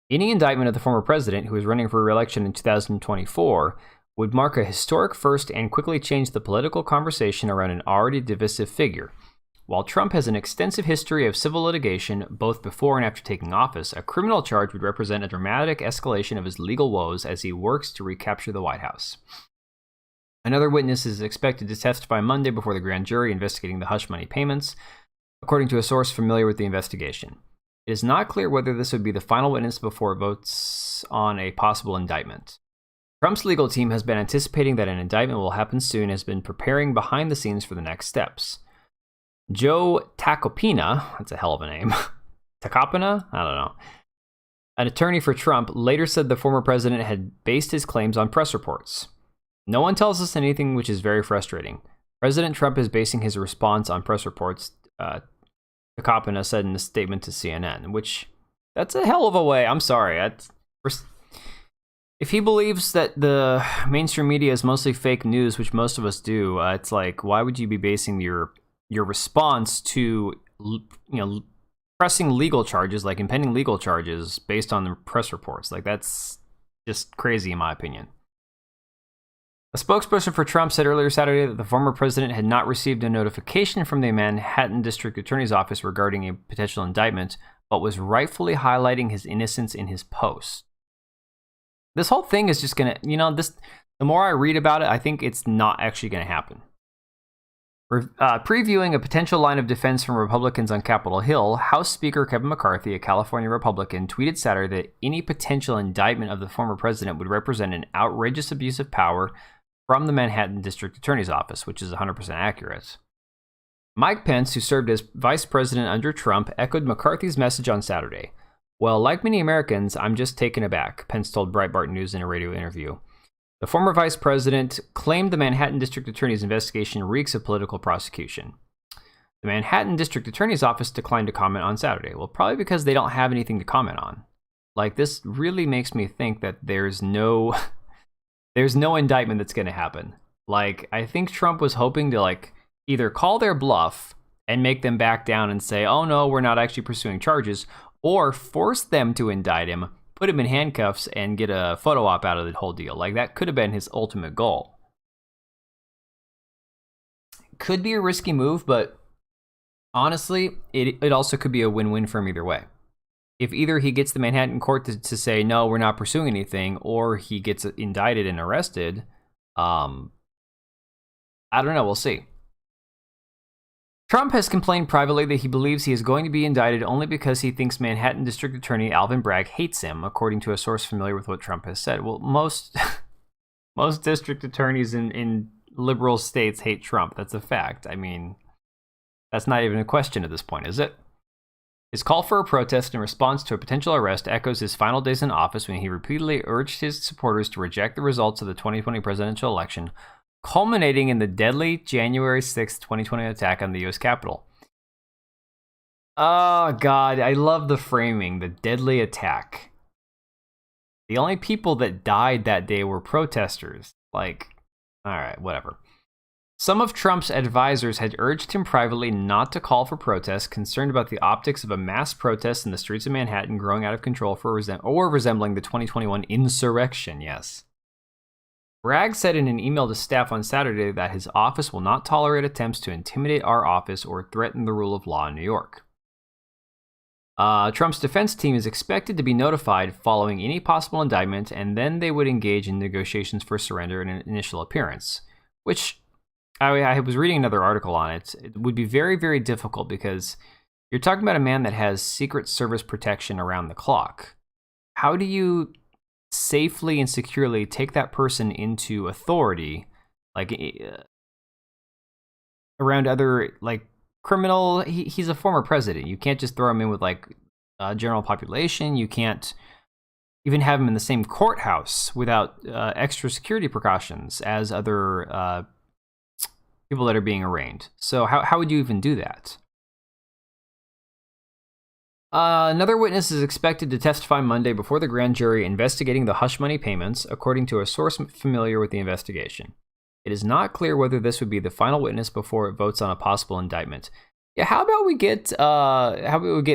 Any indictment of the former president, who is running for re-election in 2024, would mark a historic first and quickly change the political conversation around an already divisive figure. While Trump has an extensive history of civil litigation, both before and after taking office, a criminal charge would represent a dramatic escalation of his legal woes as he works to recapture the White House. Another witness is expected to testify Monday before the grand jury investigating the hush money payments, according to a source familiar with the investigation. It is not clear whether this would be the final witness before it votes on a possible indictment. Trump's legal team has been anticipating that an indictment will happen soon and has been preparing behind the scenes for the next steps. Joe Tacopina, that's a hell of a name. Tacopina? I don't know. An attorney for Trump later said the former president had based his claims on press reports. No one tells us anything, which is very frustrating. President Trump is basing his response on press reports, Tacopina said in a statement to CNN, which, that's a hell of a way. I'm sorry. If he believes that the mainstream media is mostly fake news, which most of us do, it's like, why would you be basing your response to, pressing legal charges, like impending legal charges, based on the press reports? Like, that's just crazy in my opinion. A spokesperson for Trump said earlier Saturday that the former president had not received a notification from the Manhattan District Attorney's Office regarding a potential indictment, but was rightfully highlighting his innocence in his post. This whole thing is just gonna, the more I read about it, I think it's not actually gonna happen. Previewing a potential line of defense from Republicans on Capitol Hill, House Speaker Kevin McCarthy, a California Republican, tweeted Saturday that any potential indictment of the former president would represent an outrageous abuse of power from the Manhattan District Attorney's Office, which is 100% accurate. Mike Pence, who served as vice president under Trump, echoed McCarthy's message on Saturday. Well, like many Americans, I'm just taken aback, Pence told Breitbart News in a radio interview. The former vice president claimed the Manhattan District Attorney's investigation reeks of political prosecution. The Manhattan District Attorney's Office declined to comment on Saturday. Well, probably because they don't have anything to comment on. Like, this really makes me think that there's no indictment that's going to happen. Like, I think Trump was hoping to, either call their bluff and make them back down and say, oh no, we're not actually pursuing charges, or force them to indict him, put him in handcuffs, and get a photo op out of the whole deal. Like, that could have been his ultimate goal. Could be a risky move, but honestly, it also could be a win-win for him either way. If either he gets the Manhattan court to say, no, we're not pursuing anything, or he gets indicted and arrested, I don't know, we'll see. Trump has complained privately that he believes he is going to be indicted only because he thinks Manhattan District Attorney Alvin Bragg hates him, according to a source familiar with what Trump has said. Well, most district attorneys in liberal states hate Trump. That's a fact. I mean, that's not even a question at this point, is it? His call for a protest in response to a potential arrest echoes his final days in office when he repeatedly urged his supporters to reject the results of the 2020 presidential election, culminating in the deadly January 6, 2020 attack on the U.S. Capitol. Oh, God, I love the framing, the deadly attack. The only people that died that day were protesters. Like, all right, whatever. Some of Trump's advisors had urged him privately not to call for protests, concerned about the optics of a mass protest in the streets of Manhattan growing out of control or resembling the 2021 insurrection, yes. Bragg said in an email to staff on Saturday that his office will not tolerate attempts to intimidate our office or threaten the rule of law in New York. Trump's defense team is expected to be notified following any possible indictment, and then they would engage in negotiations for surrender and an initial appearance, which I was reading another article on it. It would be very, very difficult because you're talking about a man that has Secret Service protection around the clock. How do you safely and securely take that person into authority, like around other like criminal? He's a former president. You can't just throw him in with like general population. You can't even have him in the same courthouse without extra security precautions as other people that are being arraigned. So how would you even do that? Another witness is expected to testify Monday before the grand jury investigating the hush money payments, according to a source familiar with the investigation. It is not clear whether this would be the final witness before it votes on a possible indictment. Yeah, how about we get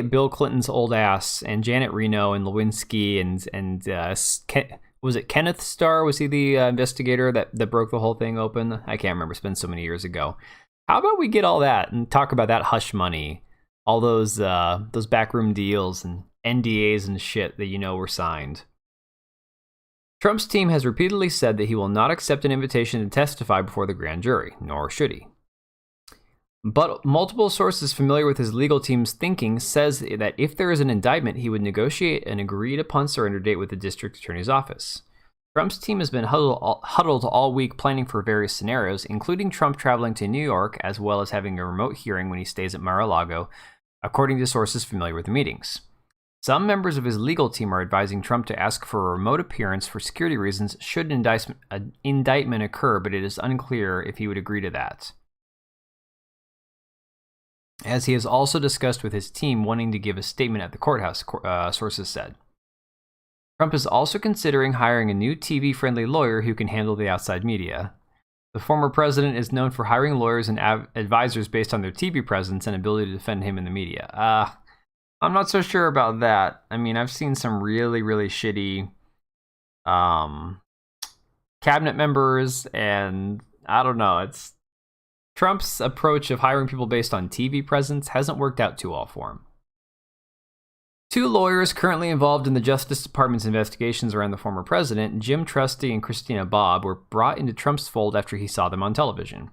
Bill Clinton's old ass and Janet Reno and Lewinsky and was it Kenneth Starr? Was he the investigator that broke the whole thing open? I can't remember. It's been so many years ago. How about we get all that and talk about that hush money, all those backroom deals and NDAs and shit that were signed. Trump's team has repeatedly said that he will not accept an invitation to testify before the grand jury, nor should he. But multiple sources familiar with his legal team's thinking says that if there is an indictment, he would negotiate an agreed-upon surrender date with the district attorney's office. Trump's team has been huddled all week planning for various scenarios, including Trump traveling to New York, as well as having a remote hearing when he stays at Mar-a-Lago, according to sources familiar with the meetings. Some members of his legal team are advising Trump to ask for a remote appearance for security reasons should an indictment occur, but it is unclear if he would agree to that, as he has also discussed with his team wanting to give a statement at the courthouse, sources said. Trump is also considering hiring a new TV-friendly lawyer who can handle the outside media. The former president is known for hiring lawyers and advisors based on their TV presence and ability to defend him in the media. I'm not so sure about that. I mean, I've seen some really, really shitty cabinet members, and I don't know, it's Trump's approach of hiring people based on TV presence hasn't worked out too well for him. Two lawyers currently involved in the Justice Department's investigations around the former president, Jim Trusty and Christina Bobb, were brought into Trump's fold after he saw them on television.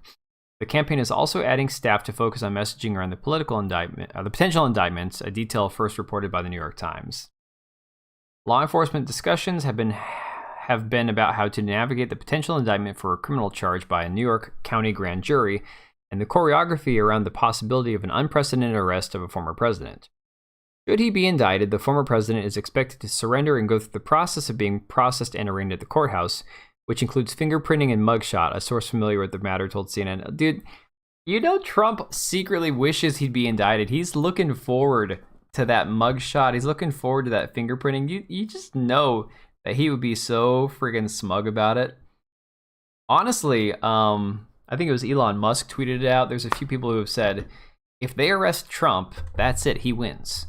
The campaign is also adding staff to focus on messaging around the potential indictments, a detail first reported by the New York Times. Law enforcement discussions have been about how to navigate the potential indictment for a criminal charge by a New York County grand jury and the choreography around the possibility of an unprecedented arrest of a former president. Should he be indicted, the former president is expected to surrender and go through the process of being processed and arraigned at the courthouse, which includes fingerprinting and mugshot, a source familiar with the matter told CNN. Dude, Trump secretly wishes he'd be indicted. He's looking forward to that mugshot. He's looking forward to that fingerprinting. You just know that he would be so friggin' smug about it. Honestly, I think it was Elon Musk tweeted it out. There's a few people who have said, if they arrest Trump, that's it, he wins.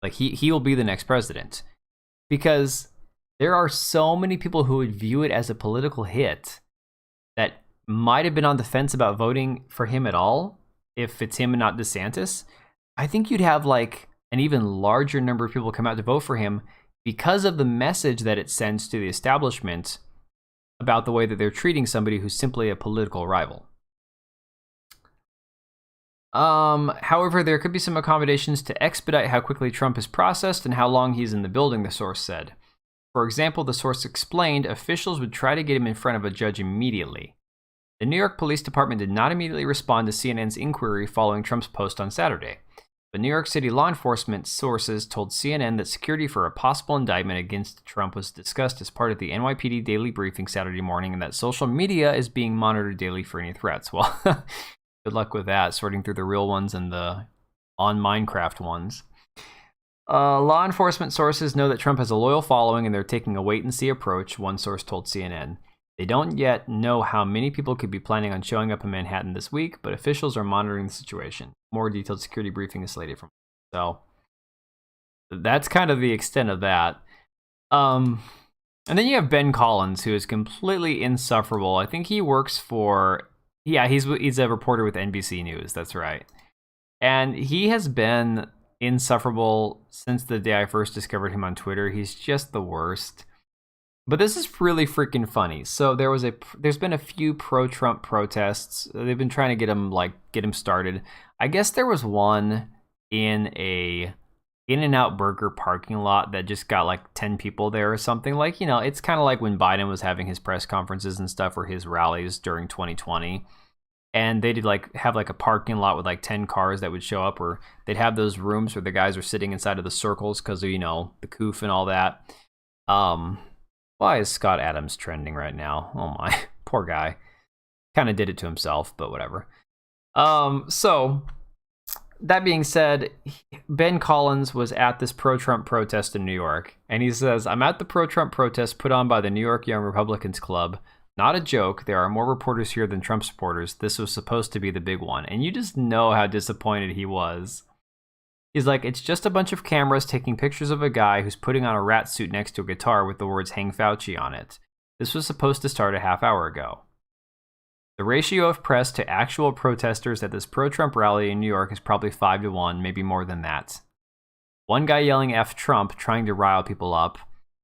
Like, he will be the next president. Because there are so many people who would view it as a political hit that might have been on the fence about voting for him at all, if it's him and not DeSantis. I think you'd have, like, an even larger number of people come out to vote for him because of the message that it sends to the establishment about the way that they're treating somebody who's simply a political rival. However, there could be some accommodations to expedite how quickly Trump is processed and how long he's in the building, the source said. For example, the source explained officials would try to get him in front of a judge immediately. The New York Police Department did not immediately respond to CNN's inquiry following Trump's post on Saturday. But New York City law enforcement sources told CNN that security for a possible indictment against Trump was discussed as part of the NYPD daily briefing Saturday morning, and that social media is being monitored daily for any threats. Well, good luck with that, sorting through the real ones and the on Minecraft ones. Law enforcement sources know that Trump has a loyal following and they're taking a wait-and-see approach, one source told CNN. They don't yet know how many people could be planning on showing up in Manhattan this week, but officials are monitoring the situation. More detailed security briefing is slated from. So that's kind of the extent of that. And then you have Ben Collins, who is completely insufferable. I think he works for, he's a reporter with NBC News. That's right. And he has been insufferable since the day I first discovered him on Twitter. He's just the worst. But this is really freaking funny. So there's been a few pro-Trump protests. They've been trying to get him started. I guess there was one in a In-N-Out Burger parking lot that just got like 10 people there or something. Like, you know, it's kind of like when Biden was having his press conferences and stuff, or his rallies during 2020. And they did have a parking lot with like 10 cars that would show up, or they'd have those rooms where the guys are sitting inside of the circles because of, you know, the coof and all that. Why is Scott Adams trending right now? Oh my, poor guy. Kind of did it to himself, but whatever. So that being said, Ben Collins was at this pro-Trump protest in New York, and he says, "I'm at the pro-Trump protest put on by the New York Young Republicans Club. Not a joke. There are more reporters here than Trump supporters. This was supposed to be the big one." And you just know how disappointed he was. He's like, "It's just a bunch of cameras taking pictures of a guy who's putting on a rat suit next to a guitar with the words 'Hang Fauci' on it. This was supposed to start a half hour ago." The ratio of press to actual protesters at this pro-Trump rally in New York is probably 5-1, maybe more than that. One guy yelling F Trump, trying to rile people up.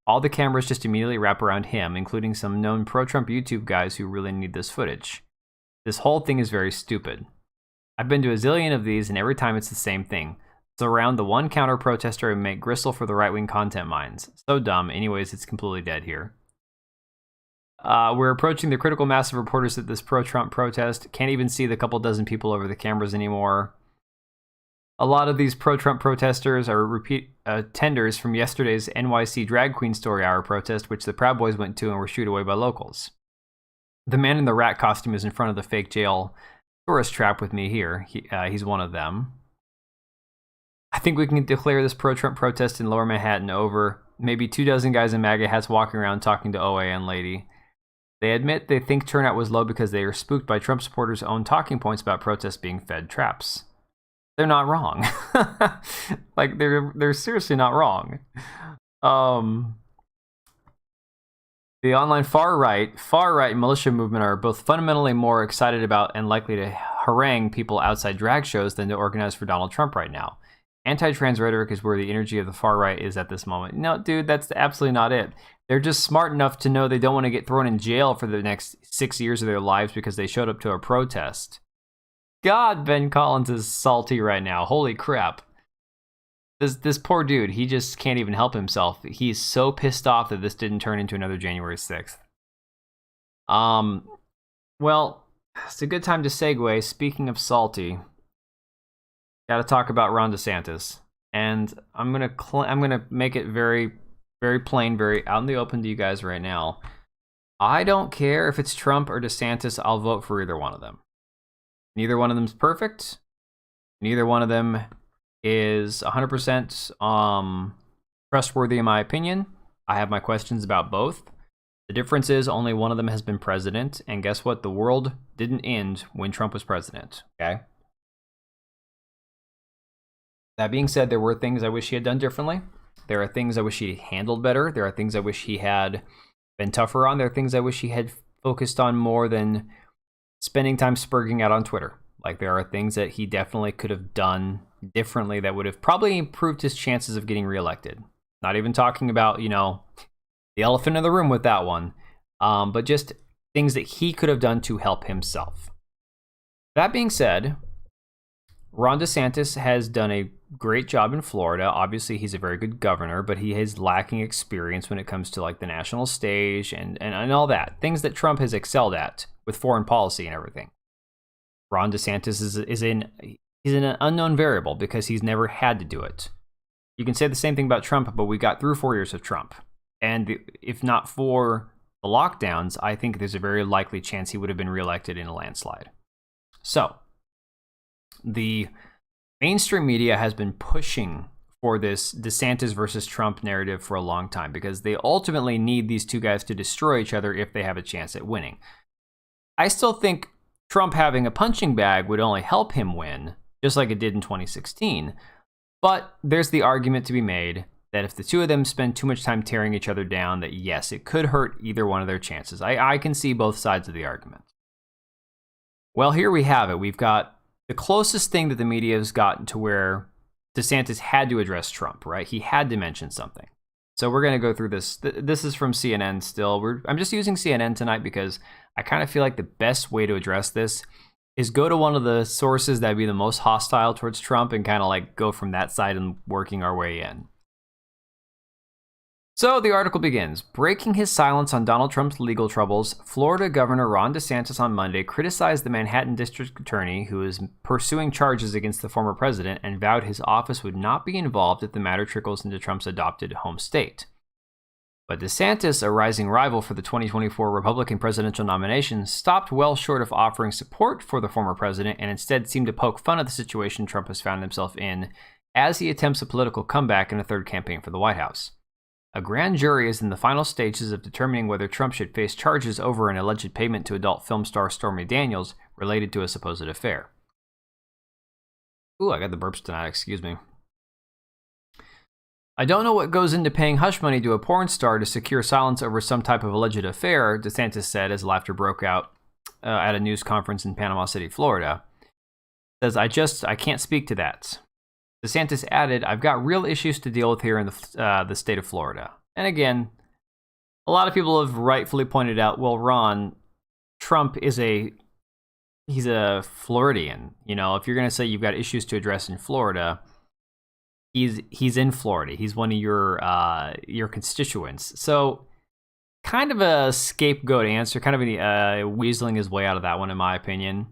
All the cameras just immediately wrap around him, including some known pro-Trump YouTube guys who really need this footage. This whole thing is very stupid. I've been to a zillion of these, and every time it's the same thing. Surround the one counter-protester and make gristle for the right-wing content mines. So dumb. Anyways, it's completely dead here. We're approaching the critical mass of reporters at this pro-Trump protest. Can't even see the couple dozen people over the cameras anymore. A lot of these pro-Trump protesters are repeat attenders from yesterday's NYC Drag Queen Story Hour protest, which the Proud Boys went to and were shooed away by locals. The man in the rat costume is in front of the fake jail tourist trap with me here. He's one of them. I think we can declare this pro-Trump protest in Lower Manhattan over. Maybe 24 guys in MAGA hats walking around talking to OAN lady. They admit they think turnout was low because they are spooked by Trump supporters' own talking points about protests being fed traps. They're not wrong. Like, they're seriously not wrong. The online far-right militia movement are both fundamentally more excited about and likely to harangue people outside drag shows than to organize for Donald Trump right now. Anti-trans rhetoric is where the energy of the far right is at this moment. No, dude, that's absolutely not it. They're just smart enough to know they don't want to get thrown in jail for the next 6 years of their lives because they showed up to a protest. God, Ben Collins is salty right now. Holy crap. This poor dude, he just can't even help himself. He's so pissed off that this didn't turn into another January 6th. Well, it's a good time to segue. Speaking of salty, got to talk about Ron DeSantis, and I'm gonna make it very, very plain, very out in the open to you guys right now. I don't care if it's Trump or DeSantis. I'll vote for either one of them. Neither one of them's perfect. Neither one of them is 100% trustworthy in my opinion. I have my questions about both. The difference is only one of them has been president, and guess what? The world didn't end when Trump was president, okay? That being said, there were things I wish he had done differently. There are things I wish he handled better. There are things I wish he had been tougher on. There are things I wish he had focused on more than spending time spurging out on Twitter. Like, there are things that he definitely could have done differently that would have probably improved his chances of getting reelected. Not even talking about, you know, the elephant in the room with that one, but just things that he could have done to help himself. That being said, Ron DeSantis has done a great job in Florida. Obviously, he's a very good governor, but he is lacking experience when it comes to like the national stage and all that. Things that Trump has excelled at with foreign policy and everything. Ron DeSantis is an unknown variable because he's never had to do it. You can say the same thing about Trump, but we got through 4 years of Trump. And if not for the lockdowns, I think there's a very likely chance he would have been reelected in a landslide. So, the mainstream media has been pushing for this DeSantis versus Trump narrative for a long time, because they ultimately need these two guys to destroy each other if they have a chance at winning. I still think Trump having a punching bag would only help him win, just like it did in 2016. But there's the argument to be made that if the two of them spend too much time tearing each other down, that yes, it could hurt either one of their chances. I can see both sides of the argument. Well, here we have it. We've got the closest thing that the media has gotten to where DeSantis had to address Trump, right? He had to mention something. So we're going to go through this. This is from CNN still. I'm just using CNN tonight because I kind of feel like the best way to address this is go to one of the sources that would be the most hostile towards Trump and kind of like go from that side and working our way in. So the article begins. Breaking his silence on Donald Trump's legal troubles, Florida Governor Ron DeSantis on Monday criticized the Manhattan District Attorney who is pursuing charges against the former president and vowed his office would not be involved if the matter trickles into Trump's adopted home state. But DeSantis, a rising rival for the 2024 Republican presidential nomination, stopped well short of offering support for the former president and instead seemed to poke fun at the situation Trump has found himself in as he attempts a political comeback in a third campaign for the White House. A grand jury is in the final stages of determining whether Trump should face charges over an alleged payment to adult film star Stormy Daniels related to a supposed affair. Ooh, I got the burps tonight, excuse me. I don't know what goes into paying hush money to a porn star to secure silence over some type of alleged affair, DeSantis said as laughter broke out at a news conference in Panama City, Florida. Says, I can't speak to that. DeSantis added, I've got real issues to deal with here in the state of Florida. And again, a lot of people have rightfully pointed out, well, Ron, Trump he's a Floridian. You know, if you're going to say you've got issues to address in Florida, he's in Florida. He's one of your constituents. So kind of a scapegoat answer, kind of weaseling his way out of that one, in my opinion.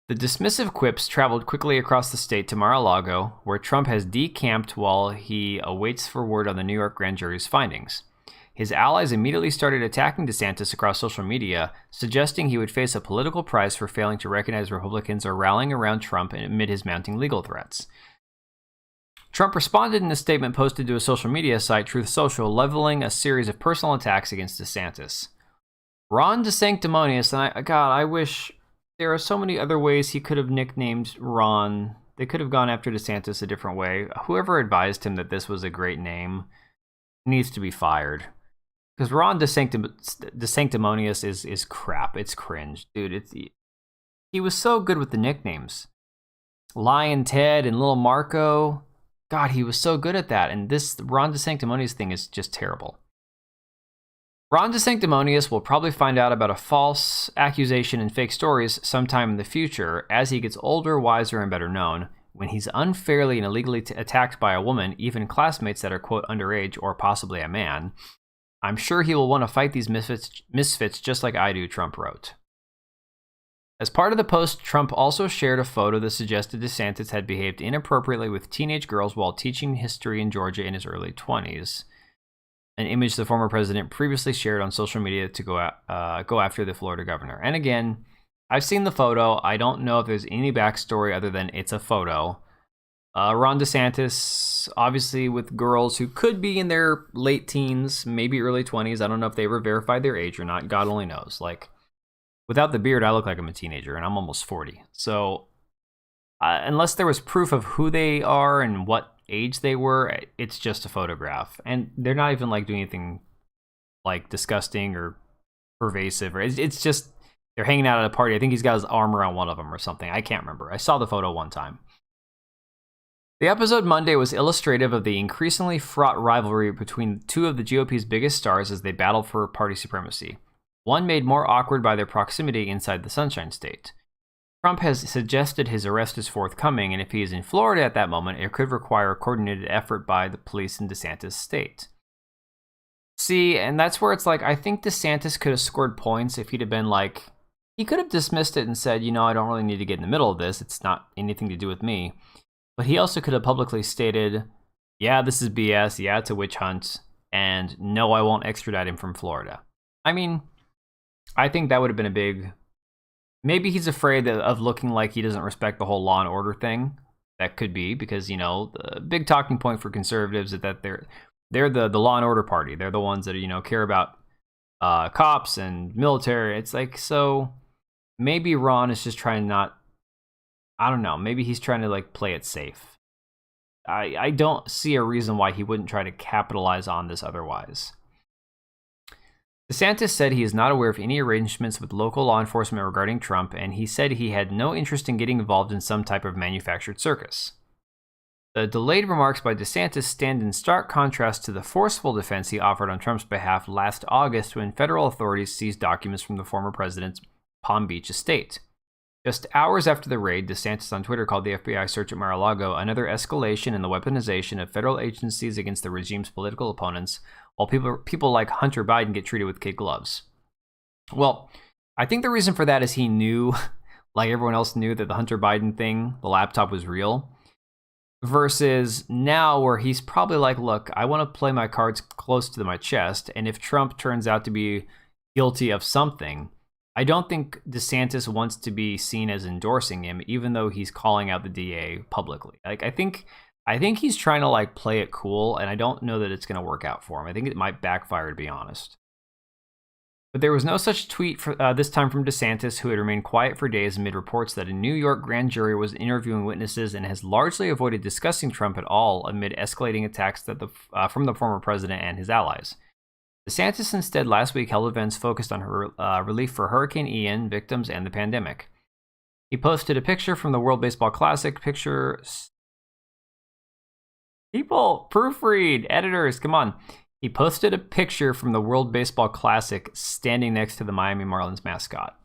The dismissive quips traveled quickly across the state to Mar-a-Lago, where Trump has decamped while he awaits for word on the New York grand jury's findings. His allies immediately started attacking DeSantis across social media, suggesting he would face a political price for failing to recognize Republicans are rallying around Trump amid his mounting legal threats. Trump responded in a statement posted to a social media site, Truth Social, leveling a series of personal attacks against DeSantis. Ron DeSanctimonious, and I wish there are so many other ways he could have nicknamed Ron. They could have gone after DeSantis a different way. Whoever advised him that this was a great name needs to be fired. Because Ron DeSanctimonious is crap. It's cringe. Dude, he was so good with the nicknames. Lion Ted and Little Marco. God, he was so good at that. And this Ron DeSanctimonious thing is just terrible. Ron DeSanctimonious will probably find out about a false accusation and fake stories sometime in the future as he gets older, wiser, and better known. When he's unfairly and illegally attacked by a woman, even classmates that are, quote, underage or possibly a man, I'm sure he will want to fight these misfits just like I do, Trump wrote. As part of the post, Trump also shared a photo that suggested DeSantis had behaved inappropriately with teenage girls while teaching history in Georgia in his early 20s. An image the former president previously shared on social media to go after the Florida governor. And again, I've seen the photo. I don't know if there's any backstory other than it's a photo. Ron DeSantis, obviously with girls who could be in their late teens, maybe early 20s. I don't know if they ever verified their age or not. God only knows. Like, without the beard, I look like I'm a teenager, and I'm almost 40. So unless there was proof of who they are and what age they were, it's just a photograph. And they're not even like doing anything like disgusting or pervasive. It's just they're hanging out at a party. I think he's got his arm around one of them or something. I can't remember. I saw the photo one time. The episode Monday was illustrative of the increasingly fraught rivalry between two of the GOP's biggest stars as they battled for party supremacy. One made more awkward by their proximity inside the Sunshine State. Trump has suggested his arrest is forthcoming, and if he is in Florida at that moment, it could require a coordinated effort by the police in DeSantis' state. See, and that's where it's like, I think DeSantis could have scored points if he'd have been like, he could have dismissed it and said, I don't really need to get in the middle of this. It's not anything to do with me. But he also could have publicly stated, yeah, this is BS. Yeah, it's a witch hunt. And no, I won't extradite him from Florida. I mean, I think that would have been a big... Maybe he's afraid of looking like he doesn't respect the whole law and order thing. that could be, because, you know, the big talking point for conservatives is that they're the law and order party. They're the ones that, you know, care about cops and military. It's like, so maybe Ron is just trying not, I don't know, maybe he's trying to like play it safe. I don't see a reason why he wouldn't try to capitalize on this otherwise. DeSantis said he is not aware of any arrangements with local law enforcement regarding Trump, and he said he had no interest in getting involved in some type of manufactured circus. The delayed remarks by DeSantis stand in stark contrast to the forceful defense he offered on Trump's behalf last August when federal authorities seized documents from the former president's Palm Beach estate. Just hours after the raid, DeSantis on Twitter called the FBI search at Mar-a-Lago another escalation in the weaponization of federal agencies against the regime's political opponents, while people like Hunter Biden get treated with kid gloves. Well, I think the reason for that is he knew, like everyone else knew, that the Hunter Biden thing, the laptop, was real. Versus now where he's probably like, look, I want to play my cards close to my chest, and if Trump turns out to be guilty of something, I don't think DeSantis wants to be seen as endorsing him, even though he's calling out the DA publicly. Like, I think he's trying to like play it cool, and I don't know that it's going to work out for him. I think it might backfire, to be honest. But there was no such tweet for, this time from DeSantis, who had remained quiet for days amid reports that a New York grand jury was interviewing witnesses and has largely avoided discussing Trump at all amid escalating attacks that from the former president and his allies. DeSantis instead last week held events focused on relief for Hurricane Ian victims and the pandemic. He posted a picture from the World Baseball Classic. People, proofread, editors, come on. He posted a picture from the World Baseball Classic standing next to the Miami Marlins mascot.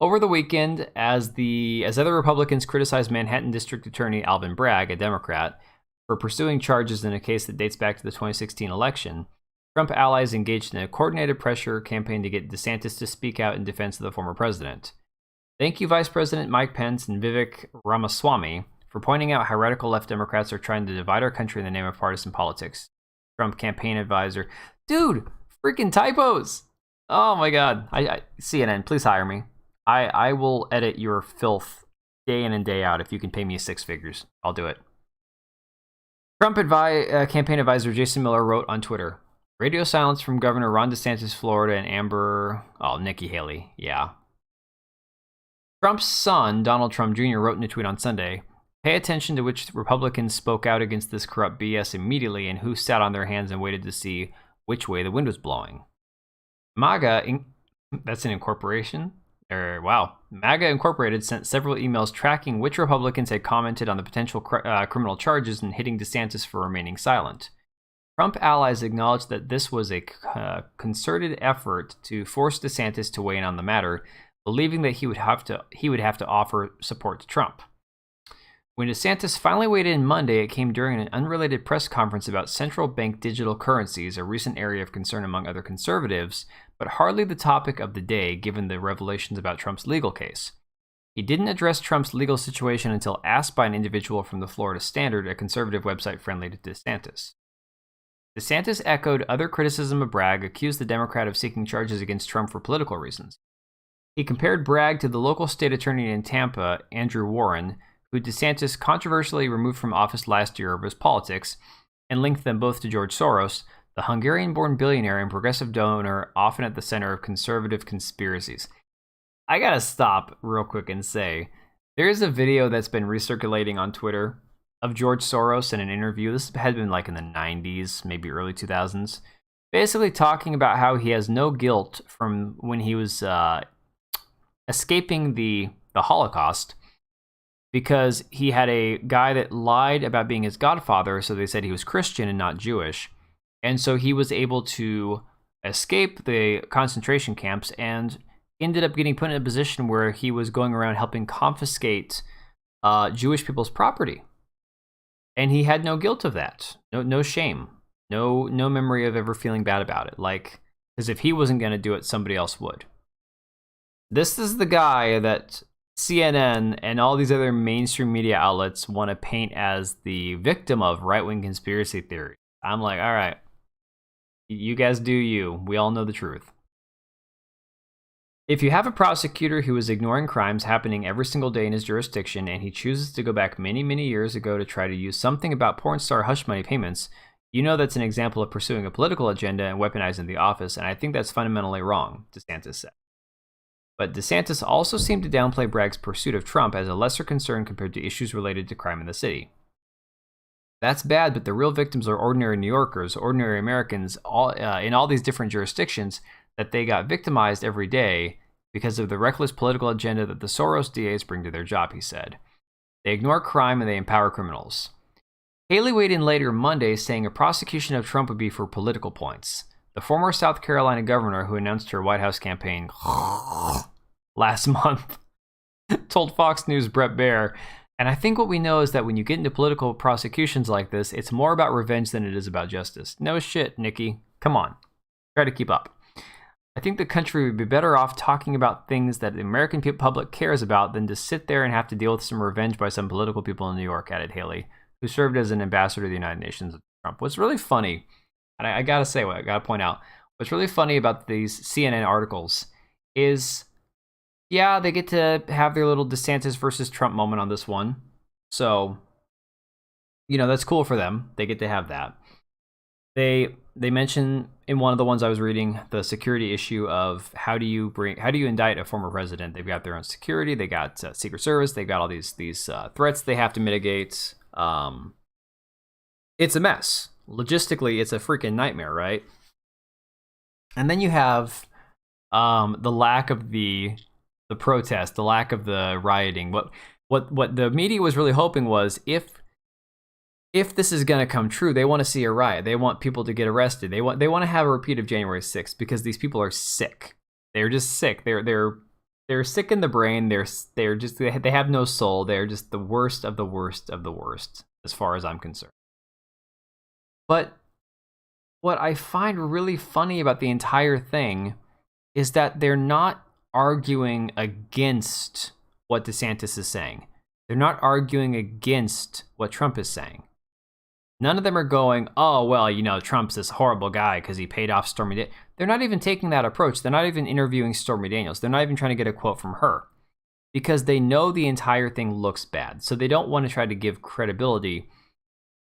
Over the weekend, as other Republicans criticized Manhattan District Attorney Alvin Bragg, a Democrat, for pursuing charges in a case that dates back to the 2016 election, Trump allies engaged in a coordinated pressure campaign to get DeSantis to speak out in defense of the former president. Thank you, Vice President Mike Pence and Vivek Ramaswamy, for pointing out how radical left Democrats are trying to divide our country in the name of partisan politics. Trump campaign advisor. Dude, freaking typos. Oh my God. CNN, please hire me. I will edit your filth day in and day out if you can pay me 6 figures. I'll do it. Trump campaign advisor Jason Miller wrote on Twitter, radio silence from Governor Ron DeSantis, Florida, and Nikki Haley. Yeah. Trump's son, Donald Trump Jr., wrote in a tweet on Sunday, pay attention to which Republicans spoke out against this corrupt BS immediately and who sat on their hands and waited to see which way the wind was blowing. That's an incorporation? MAGA Incorporated sent several emails tracking which Republicans had commented on the potential criminal charges and hitting DeSantis for remaining silent. Trump allies acknowledged that this was a concerted effort to force DeSantis to weigh in on the matter, believing that he would have to offer support to Trump. When DeSantis finally weighed in Monday, it came during an unrelated press conference about central bank digital currencies, a recent area of concern among other conservatives, but hardly the topic of the day given the revelations about Trump's legal case. He didn't address Trump's legal situation until asked by an individual from the Florida Standard, a conservative website friendly to DeSantis. DeSantis echoed other criticism of Bragg, accused the Democrat of seeking charges against Trump for political reasons. He compared Bragg to the local state attorney in Tampa, Andrew Warren, who DeSantis controversially removed from office last year over his politics, and linked them both to George Soros, the Hungarian-born billionaire and progressive donor often at the center of conservative conspiracies. I gotta stop real quick and say, there is a video that's been recirculating on Twitter of George Soros in an interview. This had been like in the 90s, maybe early 2000s, basically talking about how he has no guilt from when he was escaping the Holocaust, because he had a guy that lied about being his godfather, so they said he was Christian and not Jewish. And so he was able to escape the concentration camps and ended up getting put in a position where he was going around helping confiscate Jewish people's property. And he had no guilt of that. No shame. No memory of ever feeling bad about it. Like, because if he wasn't going to do it, somebody else would. This is the guy that CNN and all these other mainstream media outlets want to paint as the victim of right-wing conspiracy theory. I'm like, all right, you guys do you. We all know the truth. If you have a prosecutor who is ignoring crimes happening every single day in his jurisdiction and he chooses to go back many, many years ago to try to use something about porn star hush money payments, you know that's an example of pursuing a political agenda and weaponizing the office, and I think that's fundamentally wrong, DeSantis said. But DeSantis also seemed to downplay Bragg's pursuit of Trump as a lesser concern compared to issues related to crime in the city. That's bad, but the real victims are ordinary New Yorkers, ordinary Americans, in all these different jurisdictions, that they got victimized every day because of the reckless political agenda that the Soros DAs bring to their job, he said. They ignore crime and they empower criminals. Haley weighed in later Monday, saying a prosecution of Trump would be for political points. The former South Carolina governor, who announced her White House campaign last month, told Fox News' Brett Baier, and I think what we know is that when you get into political prosecutions like this, it's more about revenge than it is about justice. No shit, Nikki. Come on. Try to keep up. I think the country would be better off talking about things that the American public cares about than to sit there and have to deal with some revenge by some political people in New York, added Haley, who served as an ambassador to the United Nations with Trump. What's really funny, and I gotta say, I gotta point out, what's really funny about these CNN articles is, yeah, they get to have their little DeSantis versus Trump moment on this one. So, you know, that's cool for them. They get to have that. They mention in one of the ones I was reading the security issue of how do you indict a former president? They've got their own security, they got Secret Service, they got all these threats they have to mitigate. It's a mess. Logistically, it's a freaking nightmare, right? And then you have the lack of the protest, the lack of the rioting. What the media was really hoping was if this is going to come true, they want to see a riot. They want people to get arrested. They want to have a repeat of January 6th because these people are sick. They're just sick. They're sick in the brain. They have no soul. They're just the worst of the worst of the worst, as far as I'm concerned. But what I find really funny about the entire thing is that they're not arguing against what DeSantis is saying. They're not arguing against what Trump is saying. None of them are going, oh, well, you know, Trump's this horrible guy because he paid off Stormy Daniels. They're not even taking that approach. They're not even interviewing Stormy Daniels. They're not even trying to get a quote from her because they know the entire thing looks bad. So they don't want to try to give credibility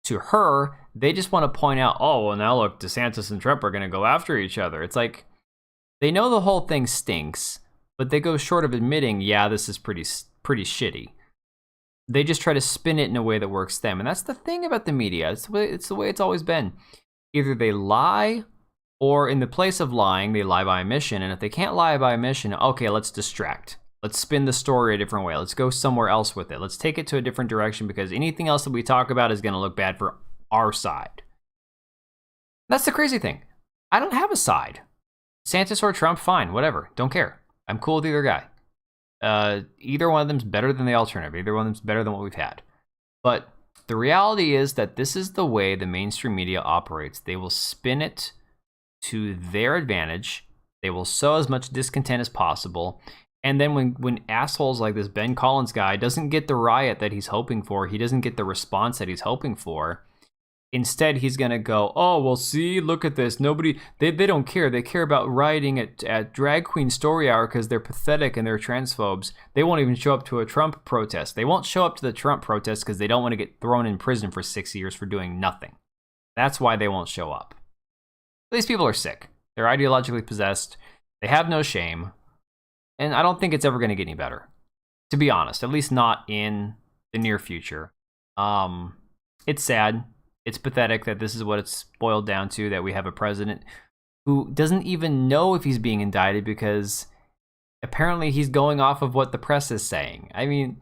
to her. They just want to point out, oh, well, now look, DeSantis and Trump are going to go after each other. It's like they know the whole thing stinks, but they go short of admitting, yeah, this is pretty shitty. They just try to spin it in a way that works them. And that's the thing about the media. It's the way it's always been. Either they lie, or in the place of lying, they lie by omission. And if they can't lie by omission, okay, let's distract. Let's spin the story a different way. Let's go somewhere else with it. Let's take it to a different direction because anything else that we talk about is going to look bad for our side. That's the crazy thing. I don't have a side. DeSantis or Trump, fine, whatever. Don't care. I'm cool with either guy. Either one of them's better than the alternative. Either one of them's better than what we've had. But the reality is that this is the way the mainstream media operates. They will spin it to their advantage. They will sow as much discontent as possible. And then when assholes like this Ben Collins guy doesn't get the riot that he's hoping for, he doesn't get the response that he's hoping for, instead he's going to go, oh, well, see, look at this. Nobody, they don't care. They care about rioting at Drag Queen Story Hour because they're pathetic and they're transphobes. They won't even show up to a Trump protest. They won't show up to the Trump protest because they don't want to get thrown in prison for 6 years for doing nothing. That's why they won't show up. These people are sick. They're ideologically possessed. They have no shame. And I don't think it's ever going to get any better, to be honest, at least not in the near future. It's sad. It's pathetic that this is what it's boiled down to, that we have a president who doesn't even know if he's being indicted because apparently he's going off of what the press is saying. I mean,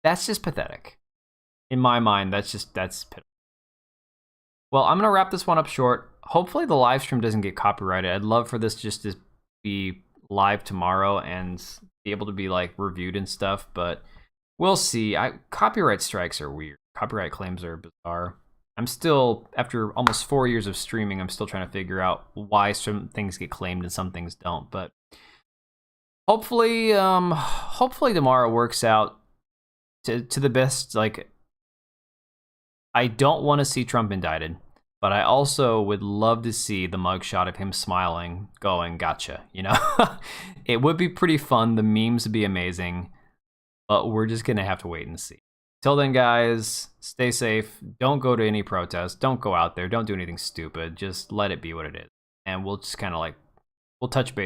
that's just pathetic. In my mind, that's pitiful. Well, I'm going to wrap this one up short. Hopefully the live stream doesn't get copyrighted. I'd love for this just to be live tomorrow and be able to be like reviewed and stuff, but we'll see. Copyright strikes are weird. Copyright claims are bizarre. I'm still, after almost 4 years of streaming, I'm still trying to figure out why some things get claimed and some things don't. But hopefully tomorrow works out to the best. Like, I don't want to see Trump indicted. But I also would love to see the mugshot of him smiling, going, gotcha, you know? It would be pretty fun. The memes would be amazing. But we're just going to have to wait and see. Till then, guys, stay safe. Don't go to any protests. Don't go out there. Don't do anything stupid. Just let it be what it is. And we'll just kind of like, we'll touch base